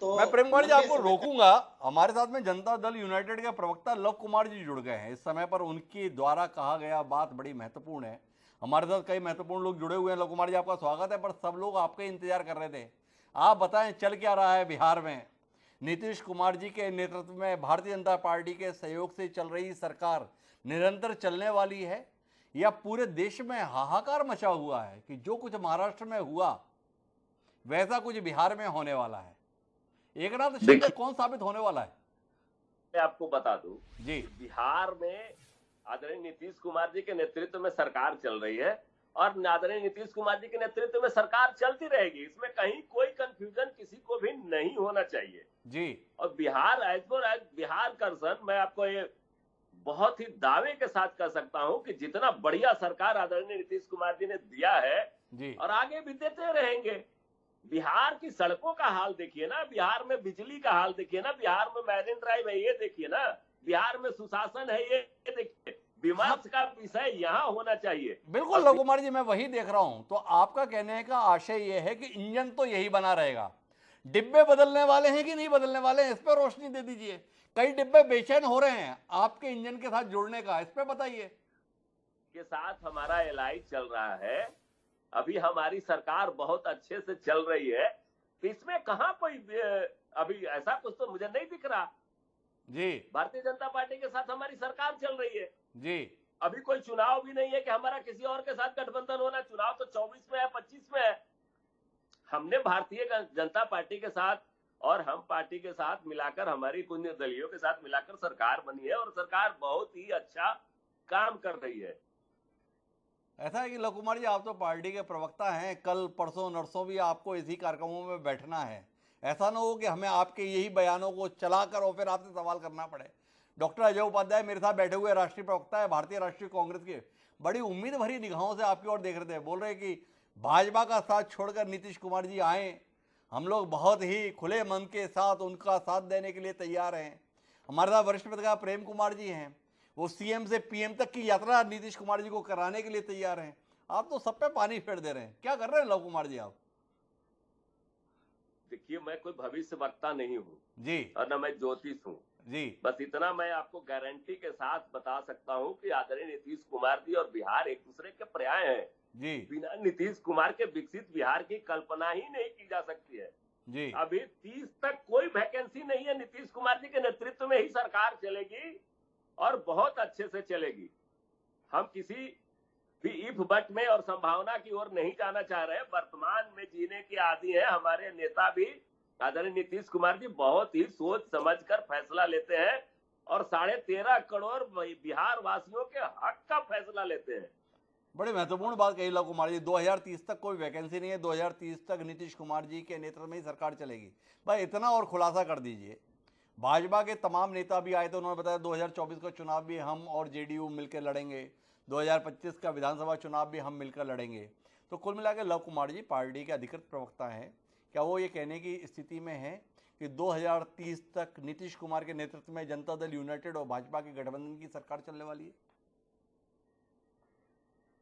तो मैं प्रेम कुमार जी लंबे आपको समय तक। रोकूंगा। हमारे साथ में जनता दल यूनाइटेड के प्रवक्ता लव कुमार जी जुड़ गए हैं। इस समय पर उनके द्वारा कहा गया बात बड़ी महत्वपूर्ण है। हमारे साथ कई महत्वपूर्ण लोग जुड़े हुए हैं। लव कुमार जी आपका स्वागत है, पर सब लोग आपका इंतजार कर रहे थे। आप बताएं चल क्या रहा है बिहार में। नीतीश कुमार जी के नेतृत्व में भारतीय जनता पार्टी के सहयोग से चल रही सरकार निरंतर चलने वाली है, या पूरे देश में हाहाकार मचा हुआ है कि जो कुछ महाराष्ट्र में हुआ वैसा कुछ बिहार में होने वाला है? एकनाथ शिंदे कौन साबित होने वाला है? मैं आपको बता दूं जी, बिहार में आदरणीय नीतीश कुमार जी के नेतृत्व में सरकार चल रही है और आदरणीय नीतीश कुमार जी के नेतृत्व में सरकार चलती रहेगी। इसमें कहीं कोई कंफ्यूजन किसी को भी नहीं होना चाहिए जी। और बिहार बिहार कर्सन मैं आपको ये बहुत ही दावे के साथ कह सकता हूं कि जितना बढ़िया सरकार आदरणीय नीतीश कुमार जी ने दिया है जी, और आगे भी देते रहेंगे। बिहार की सड़कों का हाल देखिए ना, बिहार में बिजली का हाल देखिए ना, बिहार में मैरिन ड्राइव है ये देखिए ना, बिहार में सुशासन है ये देखिए। विमर्श का विषय यहाँ होना चाहिए। बिल्कुल लव कुमार जी, मैं वही देख रहा हूं। तो आपका कहने का आशय यह है कि इंजन तो यही बना रहेगा, डिब्बे बदलने वाले हैं कि नहीं बदलने वाले हैं, इस पर रोशनी दे दीजिए। कई डिब्बे बेचैन हो रहे हैं आपके इंजन के साथ जुड़ने का, इस पर बताइए। के साथ हमारा एलआई चल रहा है, अभी हमारी सरकार बहुत अच्छे से चल रही है, तो इसमें कहां कोई अभी ऐसा कुछ तो मुझे नहीं दिख रहा। जी भारतीय जनता पार्टी के साथ हमारी सरकार चल रही है, जी। अभी कोई चुनाव भी नहीं है कि हमारा किसी और के साथ गठबंधन होना। चुनाव तो 24 में है, 25 में है। हमने भारतीय जनता पार्टी के साथ और हम पार्टी के साथ मिलाकर, हमारी कुछ दलियों के साथ मिलाकर सरकार बनी है और सरकार बहुत ही अच्छा काम कर रही है। ऐसा है कि लव कुमार जी, आप तो पार्टी के प्रवक्ता हैं, कल परसों नरसों भी आपको इसी कार्यक्रमों में बैठना है। ऐसा ना हो कि हमें आपके यही बयानों को चलाकर और फिर आपसे सवाल करना पड़े। डॉक्टर अजय उपाध्याय मेरे साथ बैठे हुए राष्ट्रीय प्रवक्ता है भारतीय राष्ट्रीय कांग्रेस के, बड़ी उम्मीद भरी निगाहों से आपकी ओर देख रहे थे। बोल रहे कि भाजपा का साथ छोड़कर नीतीश कुमार जी आए, हम लोग बहुत ही खुले मन के साथ उनका साथ देने के लिए तैयार हैं। हमारे साथ वरिष्ठ पत्रकार प्रेम कुमार जी हैं, वो सीएम से पीएम तक की यात्रा नीतीश कुमार जी को कराने के लिए तैयार हैं। आप तो सब पे पानी फेर दे रहे हैं, क्या कर रहे हैं लव कुमार जी आप? देखिए, मैं कोई भविष्य वक्ता नहीं हूँ जी और न मैं ज्योतिष हूँ जी बस इतना मैं आपको गारंटी के साथ बता सकता हूँ कि आदरणीय नीतीश कुमार जी और बिहार एक दूसरे के पर्याय हैं। जी बिना नीतीश कुमार के विकसित बिहार की कल्पना ही नहीं की जा सकती है। जी। अभी 30 तक कोई वैकेंसी नहीं है। नीतीश कुमार जी के नेतृत्व में ही सरकार चलेगी और बहुत अच्छे से चलेगी। हम किसी भी इफ बट में और संभावना की ओर नहीं जाना चाह रहे। वर्तमान में जीने के आदी हैं। हमारे नेता भी आदरणीय नीतीश कुमार जी बहुत ही सोच समझकर फैसला लेते हैं और 13.5 करोड़ बिहार वासियों के हक का फैसला लेते हैं। बड़े महत्वपूर्ण बात कही लव कुमार जी। 2030 तक कोई वैकेंसी नहीं है, 2030 तक नीतीश कुमार जी के नेतृत्व में ही सरकार चलेगी। भाई इतना और खुलासा कर दीजिए। भाजपा के तमाम नेता भी आए थे, उन्होंने बताया 2024 का चुनाव भी हम और जेडीयू मिलकर लड़ेंगे, 2025 का विधानसभा चुनाव भी हम मिलकर लड़ेंगे। तो कुल मिलाकर लव कुमार जी पार्टी के अधिकृत प्रवक्ता हैं, क्या वो ये कहने की स्थिति में है कि 2030 तक नीतीश कुमार के नेतृत्व में जनता दल यूनाइटेड और भाजपा के गठबंधन की सरकार चलने वाली है?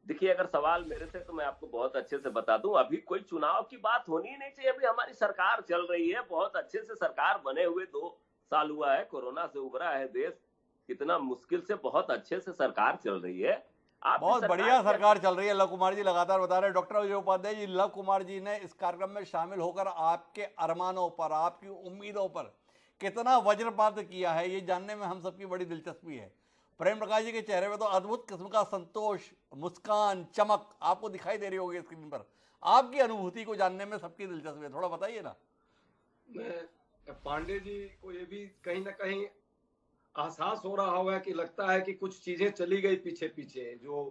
देखिए, अगर सवाल मेरे से तो मैं आपको बहुत अच्छे से बता दूं, अभी कोई चुनाव की बात होनी ही नहीं चाहिए। अभी हमारी सरकार चल रही है, बहुत अच्छे से सरकार बने हुए 2 साल हुआ है, कोरोना से उभरा है देश, कितना मुश्किल से बहुत अच्छे से सरकार चल रही है। बहुत बढ़िया सरकार चल रही है। लव कुमार जी लगातार बता रहे हैं। डॉक्टर अजय उपाध्याय जी, लव कुमार जी ने इस कार्यक्रम में शामिल होकर आपके अरमानों पर, आपकी उम्मीदों पर कितना वज्रपात किया है, ये जानने में हम सबकी बड़ी दिलचस्पी है। प्रेम प्रकाश जी के चेहरे पे तो अद्भुत किस्म का संतोष, मुस्कान, चमक आपको दिखाई दे रही होगी स्क्रीन पर। आपकी अनुभूति को जानने में सबकी दिलचस्पी है, थोड़ा बताइए ना। पांडे जी को ये भी कहीं ना कहीं एहसास हो रहा होगा कि लगता है कि कुछ चीजें चली गई पीछे पीछे जो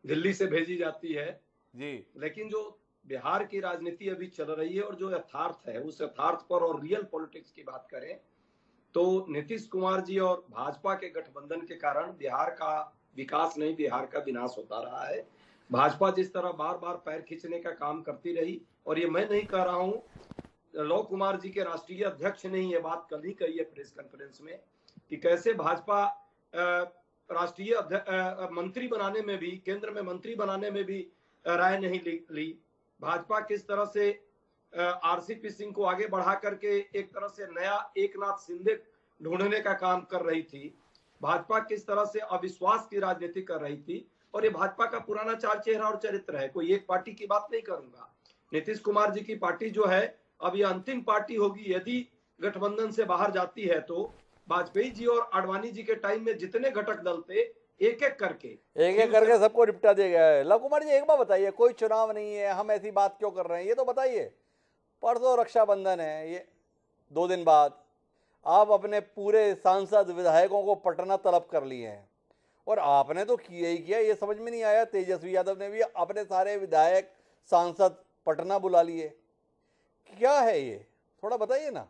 दिल्ली से भेजी जाती है जी, लेकिन जो बिहार की राजनीति अभी चल रही है और जो यथार्थ है उस यथार्थ पर और रियल पॉलिटिक्स की बात करें तो नीतीश कुमार जी और भाजपा के गठबंधन के कारण बिहार का विकास नहीं, बिहार का विनाश होता रहा है। भाजपा जिस तरह बार बार पैर खींचने का काम करती रही, और ये मैं नहीं कह रहा हूं, लव कुमार जी के राष्ट्रीय अध्यक्ष ने ये बात कल ही कही है प्रेस कॉन्फ्रेंस में, कि कैसे भाजपा राष्ट्रीय मंत्री बनाने में भी, केंद्र में मंत्री बनाने में भी राय नहीं ली। भाजपा किस तरह से आरसीपी सिंह को आगे बढ़ा करके एक तरह से नया एकनाथ शिंदे ढूंढने का काम कर रही थी। भाजपा किस तरह से अविश्वास की राजनीति कर रही थी, और ये भाजपा का पुराना चाल चेहरा और चरित्र है। कोई एक पार्टी की बात नहीं करूंगा। नीतीश कुमार जी की पार्टी जो है अब ये अंतिम पार्टी होगी। यदि गठबंधन से बाहर जाती है तो वाजपेयी जी और आडवाणी जी के टाइम में जितने घटक दल थे एक एक करके सबको निपटा दिया गया है। लव कुमार जी एक बात बताइए, कोई चुनाव नहीं है, हम ऐसी बात क्यों कर रहे हैं, ये तो बताइए। परसों रक्षाबंधन है, ये 2 दिन बाद आप अपने पूरे सांसद विधायकों को पटना तलब कर लिए हैं, और आपने तो किया ही किया। ये समझ में नहीं आया, तेजस्वी यादव ने भी अपने सारे विधायक सांसद पटना बुला लिए। क्या है ये, थोड़ा बताइए ना।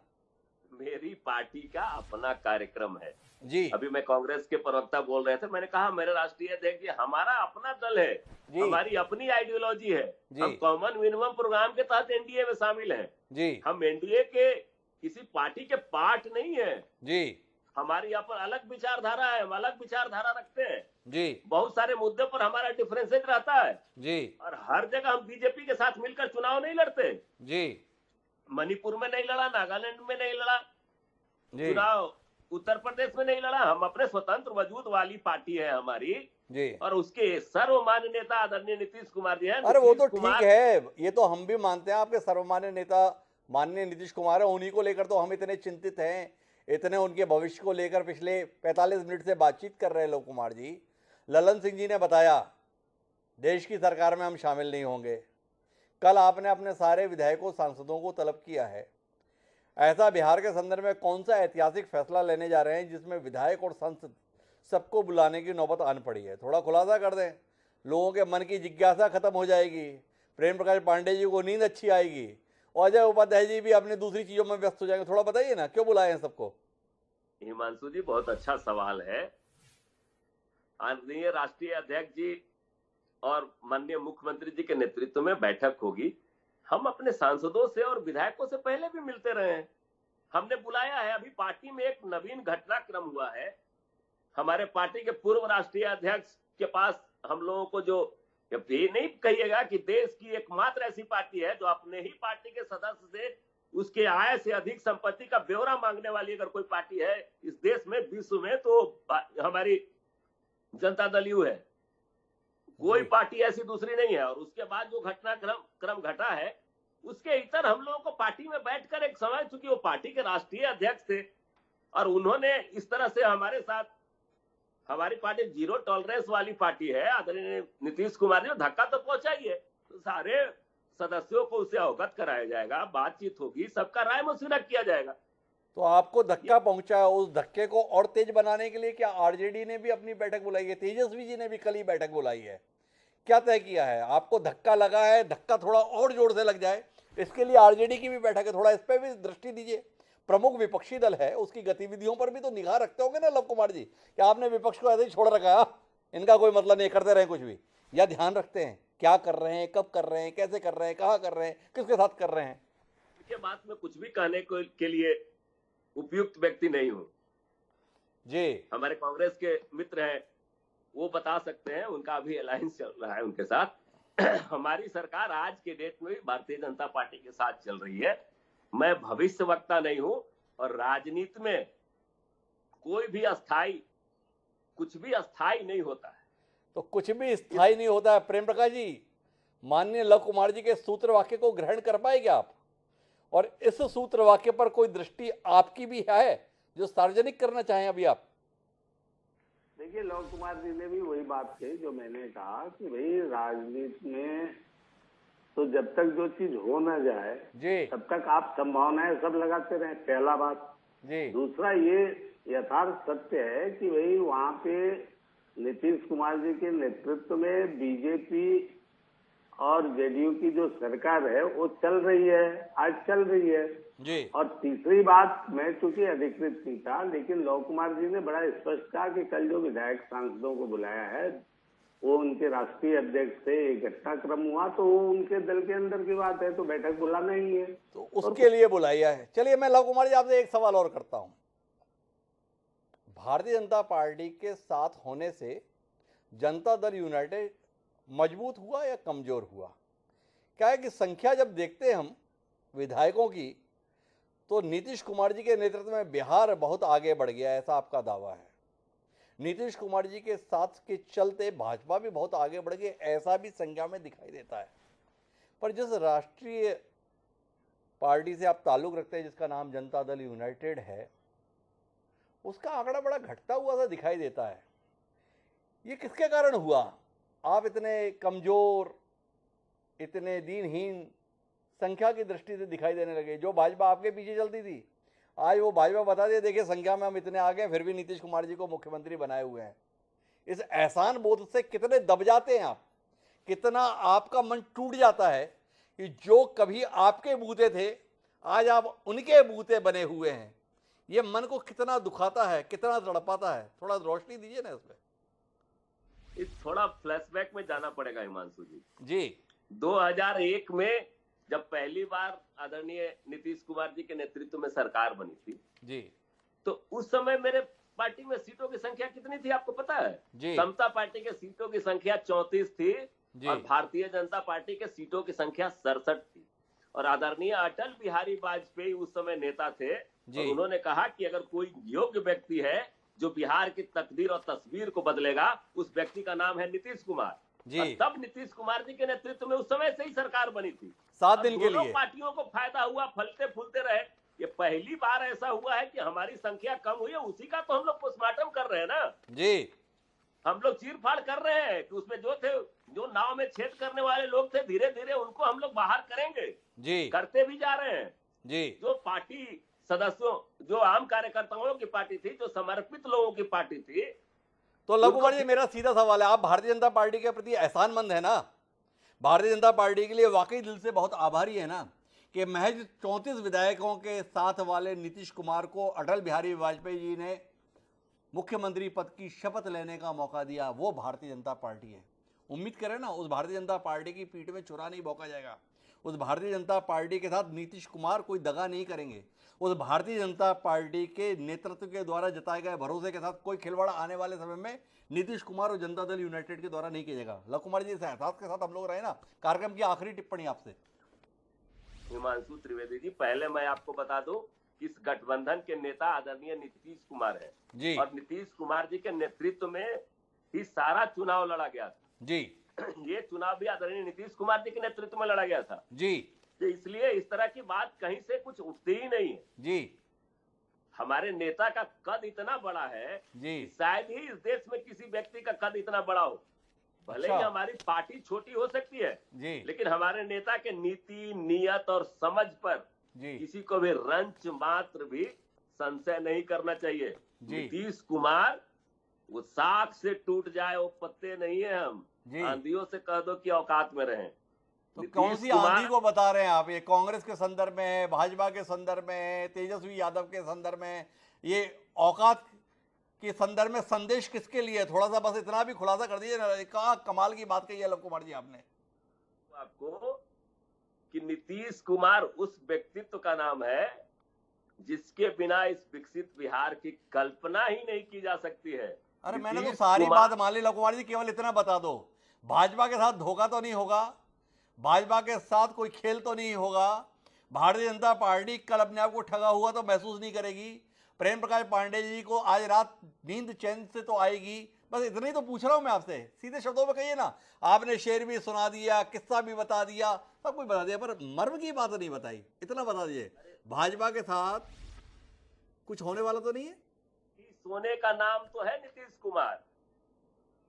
मेरी पार्टी का अपना कार्यक्रम है जी। अभी मैं कांग्रेस के प्रवक्ता बोल रहे थे, मैंने कहा मेरे राष्ट्रीय अध्यक्ष जी, हमारा अपना दल है, हमारी अपनी आइडियोलॉजी है, हम कॉमन मिनिमम प्रोग्राम के तहत एनडीए में शामिल हैं जी। हम एनडीए के किसी पार्टी के पार्ट नहीं है जी। हमारी यहाँ पर अलग विचारधारा है, हम अलग विचारधारा रखते हैं जी। बहुत सारे मुद्दे पर हमारा डिफरेंसेज रहता है जी, और हर जगह हम बीजेपी के साथ मिलकर चुनाव नहीं लड़ते जी। मणिपुर में नहीं लड़ा, नागालैंड में नहीं लड़ा चुनाव, उत्तर प्रदेश में नहीं लड़ा। हम अपने स्वतंत्र वजूद वाली पार्टी है हमारी जी, और उसके सर्वमान्य नेता आदरणीय नीतीश कुमार जी हैं। अरे वो तो ठीक है, ये तो हम भी मानते हैं आपके सर्वमान्य नेता माननीय नीतीश कुमार है, उन्हीं को लेकर तो हम इतने चिंतित हैं, इतने उनके भविष्य को लेकर पिछले 45 मिनट से बातचीत कर रहे हैं। लव कुमार जी, ललन सिंह जी ने बताया देश की सरकार में हम शामिल नहीं होंगे। कल आपने अपने सारे विधायकों सांसदों को तलब किया है। ऐसा बिहार के संदर्भ में कौन सा ऐतिहासिक फैसला लेने जा रहे हैं जिसमें विधायक और सांसद सबको बुलाने की नौबत आन पड़ी है? थोड़ा खुलासा कर दें, लोगों के मन की जिज्ञासा खत्म हो जाएगी, प्रेम प्रकाश पांडे जी को नींद अच्छी आएगी, और अजय उपाध्याय जी भी अपनी दूसरी चीजों में व्यस्त हो जाएंगे। थोड़ा बताइए ना, क्यों बुलाए हैं सबको? हिमांशु जी, बहुत अच्छा सवाल है। आदरणीय राष्ट्रीय अध्यक्ष जी और माननीय मुख्यमंत्री जी के नेतृत्व में बैठक होगी। हम अपने सांसदों से और विधायकों से पहले भी मिलते रहे हैं, हमने बुलाया है। अभी पार्टी में एक नवीन घटनाक्रम हुआ है। हमारे पार्टी के पूर्व राष्ट्रीय अध्यक्ष के पास हम लोगों को जो, ये नहीं कहिएगा कि देश की एकमात्र ऐसी पार्टी है जो अपने ही पार्टी के सदस्य से उसके आय से अधिक संपत्ति का ब्यौरा मांगने वाली अगर कोई पार्टी है इस देश में, विश्व में, तो हमारी जनता दल यू है। कोई पार्टी ऐसी दूसरी नहीं है। और उसके बाद जो घटनाक्रम घटा है उसके इतर हम लोगों को पार्टी में बैठकर एक समय, चूंकि वो पार्टी के राष्ट्रीय अध्यक्ष थे और उन्होंने इस तरह से हमारे साथ, हमारी पार्टी जीरो टॉलरेंस वाली पार्टी है, आदरणीय नीतीश कुमार जी धक्का तो पहुंचा ही है, तो सारे सदस्यों को उसे अवगत कराया जाएगा, बातचीत होगी, सबका राय मशवरा किया जाएगा। तो आपको धक्का पहुंचा, उस धक्के को और तेज बनाने के लिए क्या आरजेडी ने भी अपनी बैठक बुलाई है? तेजस्वी जी ने भी कल ही बैठक बुलाई है, क्या तय किया है? आपको धक्का लगा है, धक्का थोड़ा और जोर से लग जाए, इसके लिए आरजेडी की भी बैठक है, थोड़ा इस पर भी दृष्टि दीजिए। प्रमुख विपक्षी दल है, उसकी गतिविधियों पर भी तो निगाह रखते होंगे ना लव कुमार जी? क्या आपने विपक्ष को ऐसे ही छोड़ रखा है, इनका कोई मतलब नहीं, करते रहे कुछ भी, या ध्यान रखते हैं क्या कर रहे हैं, कब कर रहे हैं, कैसे कर रहे हैं, कहाँ कर रहे हैं, किसके साथ कर रहे हैं? के बात में कुछ भी कहने के लिए उपयुक्त व्यक्ति नहीं हूं जी। हमारे कांग्रेस के मित्र हैं, वो बता सकते हैं, उनका अभी अलायंस चल रहा है उनके साथ। हमारी सरकार आज के डेट में भी भारतीय जनता पार्टी के साथ चल रही है। मैं भविष्यवक्ता नहीं हूं, और राजनीति में कोई भी अस्थाई, कुछ भी अस्थाई नहीं होता है। तो कुछ भी स्थायी नहीं होता है। प्रेम प्रकाश जी, माननीय लव कुमार जी के सूत्र वाक्य को ग्रहण कर पाएंगे आप? और इस सूत्र वाक्य पर कोई दृष्टि आपकी भी है जो सार्वजनिक करना चाहें अभी आप? देखिए, लव कुमार जी ने भी वही बात कही जो मैंने कहा कि भाई राजनीति में तो जब तक जो चीज हो ना जाए जी, तब तक आप संभावनाएं सब लगाते रहे, पहला बात जी। दूसरा, ये यथार्थ सत्य है कि भाई वहां पे नीतीश कुमार जी के नेतृत्व में बीजेपी और जेडीयू की जो सरकार है वो चल रही है, आज चल रही है जी। और तीसरी बात, मैं चूंकि अधिकृत नहीं था, लेकिन लव कुमार जी ने बड़ा स्पष्ट कहा कि कल जो विधायक सांसदों को बुलाया है वो उनके राष्ट्रीय अध्यक्ष से एक घटनाक्रम हुआ, तो वो उनके दल के अंदर की बात है, तो बैठक बुलाना ही है, तो उसके लिए बुलाया है। चलिए, मैं लव कुमार जी आपसे एक सवाल और करता हूं। भारतीय जनता पार्टी के साथ होने से जनता दल यूनाइटेड मजबूत हुआ या कमजोर हुआ? क्या है कि संख्या जब देखते हैं हम विधायकों की, तो नीतीश कुमार जी के नेतृत्व में बिहार बहुत आगे बढ़ गया, ऐसा आपका दावा है। नीतीश कुमार जी के साथ के चलते भाजपा भी बहुत आगे बढ़ गई, ऐसा भी संख्या में दिखाई देता है। पर जिस राष्ट्रीय पार्टी से आप ताल्लुक रखते हैं, जिसका नाम जनता दल यूनाइटेड है, उसका आंकड़ा बड़ा घटता हुआ सा दिखाई देता है। ये किसके कारण हुआ? आप इतने कमजोर, इतने दीनहीन संख्या की दृष्टि से दिखाई देने लगे। जो भाजपा आपके पीछे चलती थी, आज वो भाजपा बता दे, देखिए संख्या में हम इतने आगे, फिर भी नीतीश कुमार जी को मुख्यमंत्री बनाए हुए हैं। इस एहसान बोध से कितने दब जाते हैं आप, कितना आपका मन टूट जाता है कि जो कभी आपके बूते थे, आज आप उनके बूते बने हुए हैं। ये मन को कितना दुखाता है, कितना तड़पाता है, थोड़ा रोशनी दीजिए ना इसमें। इस थोड़ा फ्लैशबैक में जाना पड़ेगा हिमांशु जी। जी 2001 में जब पहली बार आदरणीय नीतीश कुमार जी के नेतृत्व में सरकार बनी थी जी तो उस समय मेरे पार्टी में सीटों की संख्या कितनी थी आपको पता है? जी। समता पार्टी के सीटों की संख्या 34 थी जी। और भारतीय जनता पार्टी के सीटों की संख्या 67 थी। और आदरणीय अटल बिहारी वाजपेयी उस समय नेता थे और उन्होंने कहा कि अगर कोई योग्य व्यक्ति है जो बिहार की तकदीर और तस्वीर को बदलेगा, उस व्यक्ति का नाम है नीतीश कुमार जी। और तब नीतीश कुमार जी के नेतृत्व में उस समय से ही सरकार बनी थी। 7 दिन के लिए पार्टियों को फायदा हुआ, फलते फूलते रहे। ये पहली बार ऐसा हुआ है कि हमारी संख्या कम हुई है, उसी का तो हम लोग पोस्टमार्टम कर रहे हैं ना जी। हम लोग चीरफाड़ कर रहे हैं कि उसमें जो नाव में छेद करने वाले लोग थे, धीरे धीरे उनको हम लोग बाहर करेंगे जी, करते भी जा रहे हैं जी। जो पार्टी सदस्यों, जो आम कार्यकर्ताओं की पार्टी थी, जो समर्पित लोगों की पार्टी थी। तो लघु कुमार जी, मेरा सीधा सवाल है, आप भारतीय जनता पार्टी के प्रति एहसानमंद है ना? भारतीय जनता पार्टी के लिए वाकई दिल से बहुत आभारी है ना कि महज 34 विधायकों के साथ वाले नीतीश कुमार को अटल बिहारी वाजपेयी जी ने मुख्यमंत्री पद की शपथ लेने का मौका दिया। वो भारतीय जनता पार्टी है। उम्मीद करें ना, उस भारतीय जनता पार्टी की पीठ में छुरा नहीं भोंका जाएगा। उस भारतीय जनता पार्टी के साथ नीतीश कुमार कोई दगा नहीं करेंगे। उस भारतीय जनता पार्टी के नेतृत्व के द्वारा जताए गए भरोसे के साथ कोई खिलवाड़ आने वाले समय में नीतीश कुमार और जनता दल यूनाइटेड के द्वारा नहीं किया जाएगा। लव कुमार जी, इस एहसास के साथ हम लोग रहे ना। कार्यक्रम की आखिरी टिप्पणी आपसे। हिमांशु त्रिवेदी जी, पहले मैं आपको बता दूं कि इस गठबंधन के नेता आदरणीय नीतीश कुमार है जी। और नीतीश कुमार जी के नेतृत्व में ही सारा चुनाव लड़ा गया था जी। ये चुनाव भी आदरणीय नीतीश कुमार जी के नेतृत्व में लड़ा गया था जी। तो इसलिए इस तरह की बात कहीं से कुछ उठती ही नहीं है जी। हमारे नेता का कद इतना बड़ा है जी, शायद ही इस देश में किसी व्यक्ति का कद इतना बड़ा हो। भले ही हमारी पार्टी छोटी हो सकती है जी, लेकिन हमारे नेता के नीति, नियत और समझ पर जी किसी को भी रंच मात्र भी संशय नहीं करना चाहिए। नीतीश कुमार वो साख से टूट जाए वो पत्ते नहीं है। हम आंधियों से कह दो कि औकात में रहें। तो कौन सी आंधी को बता रहे हैं आप? ये कांग्रेस के संदर्भ में है, भाजपा के संदर्भ में है, तेजस्वी यादव के संदर्भ में, ये औकात के संदर्भ में संदेश किसके लिए? थोड़ा सा बस इतना भी खुलासा कर दीजिए ना। कहाँ कमाल की बात कही है लव कुमार जी आपने। आपको कि नीतीश कुमार उस व्यक्तित्व का नाम है जिसके बिना इस विकसित बिहार की कल्पना ही नहीं की जा सकती है। अरे मैंने तो सारी बात मान ली लव कुमार जी, केवल इतना बता दो, भाजपा के साथ धोखा तो नहीं होगा, भाजपा के साथ कोई खेल तो नहीं होगा, भारतीय जनता पार्टी कल अपने आप को ठगा हुआ तो महसूस नहीं करेगी, प्रेम प्रकाश पांडे जी को आज रात नींद चैन से तो आएगी। बस इतना ही तो पूछ रहा हूं मैं आपसे। सीधे शब्दों में कहिए ना। आपने शेर भी सुना दिया, किस्सा भी बता दिया, सब कुछ बता दिया, पर मर्म की बात नहीं बताई। इतना बता दीजिए, भाजपा के साथ कुछ होने वाला तो नहीं है? सोने का नाम तो है नीतीश कुमार।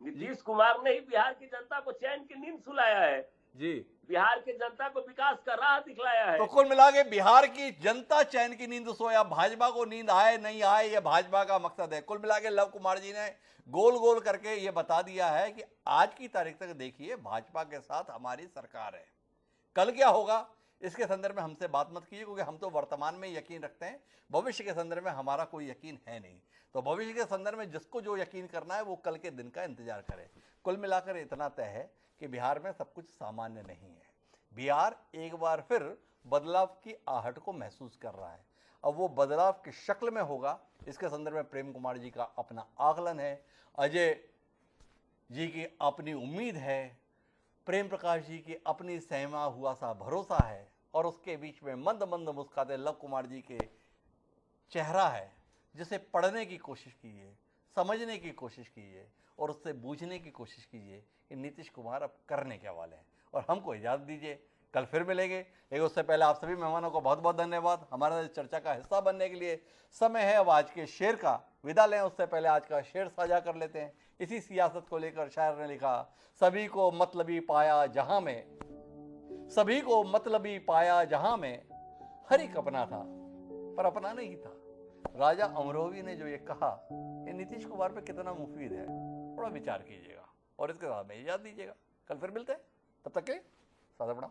नीतीश कुमार ने ही बिहार की जनता को चैन की नींद सुलाया है जी। बिहार की जनता को विकास का राह दिखलाया है। तो कुल मिला के बिहार की जनता चैन की नींद सोया, भाजपा को नींद आए नहीं आए ये भाजपा का मकसद है। कुल मिला के लव कुमार जी ने गोल गोल करके ये बता दिया है कि आज की तारीख तक देखिए भाजपा के साथ हमारी सरकार है। कल क्या होगा इसके संदर्भ में हमसे बात मत कीजिए, क्योंकि हम तो वर्तमान में यकीन रखते हैं, भविष्य के संदर्भ में हमारा कोई यकीन है नहीं। तो भविष्य के संदर्भ में जिसको जो यकीन करना है वो कल के दिन का इंतजार करे। कुल मिलाकर इतना तय है कि बिहार में सब कुछ सामान्य नहीं है। बिहार एक बार फिर बदलाव की आहट को महसूस कर रहा है। अब वो बदलाव किस शक्ल में होगा, इसके संदर्भ में प्रेम कुमार जी का अपना आकलन है, अजय जी की अपनी उम्मीद है, प्रेम प्रकाश जी की अपनी सहमा हुआ सा भरोसा है, और उसके बीच में मंद मंद मुस्कुराते लव कुमार जी के चेहरा है, जिसे पढ़ने की कोशिश कीजिए, समझने की कोशिश कीजिए और उससे बूझने की कोशिश कीजिए कि नीतीश कुमार अब करने क्या वाले हैं। और हमको इजाज़त दीजिए, कल फिर मिलेंगे। लेकिन उससे पहले आप सभी मेहमानों को बहुत बहुत धन्यवाद हमारे चर्चा का हिस्सा बनने के लिए। समय है अब आज के शेर का विदा लें, उससे पहले आज का शेर साझा कर लेते हैं। इसी सियासत को लेकर शायर ने लिखा, सभी को मतलबी पाया जहां में, सभी को मतलबी पाया जहां में, हर एक अपना था पर अपना नहीं था। राजा अमरोवी ने जो ये कहा, ये नीतीश कुमार पे कितना मुफीद है, थोड़ा विचार कीजिएगा और इसके साथ में इजाज़त दीजिएगा। कल फिर मिलते हैं, तब तक के लिए सादा प्रणाम।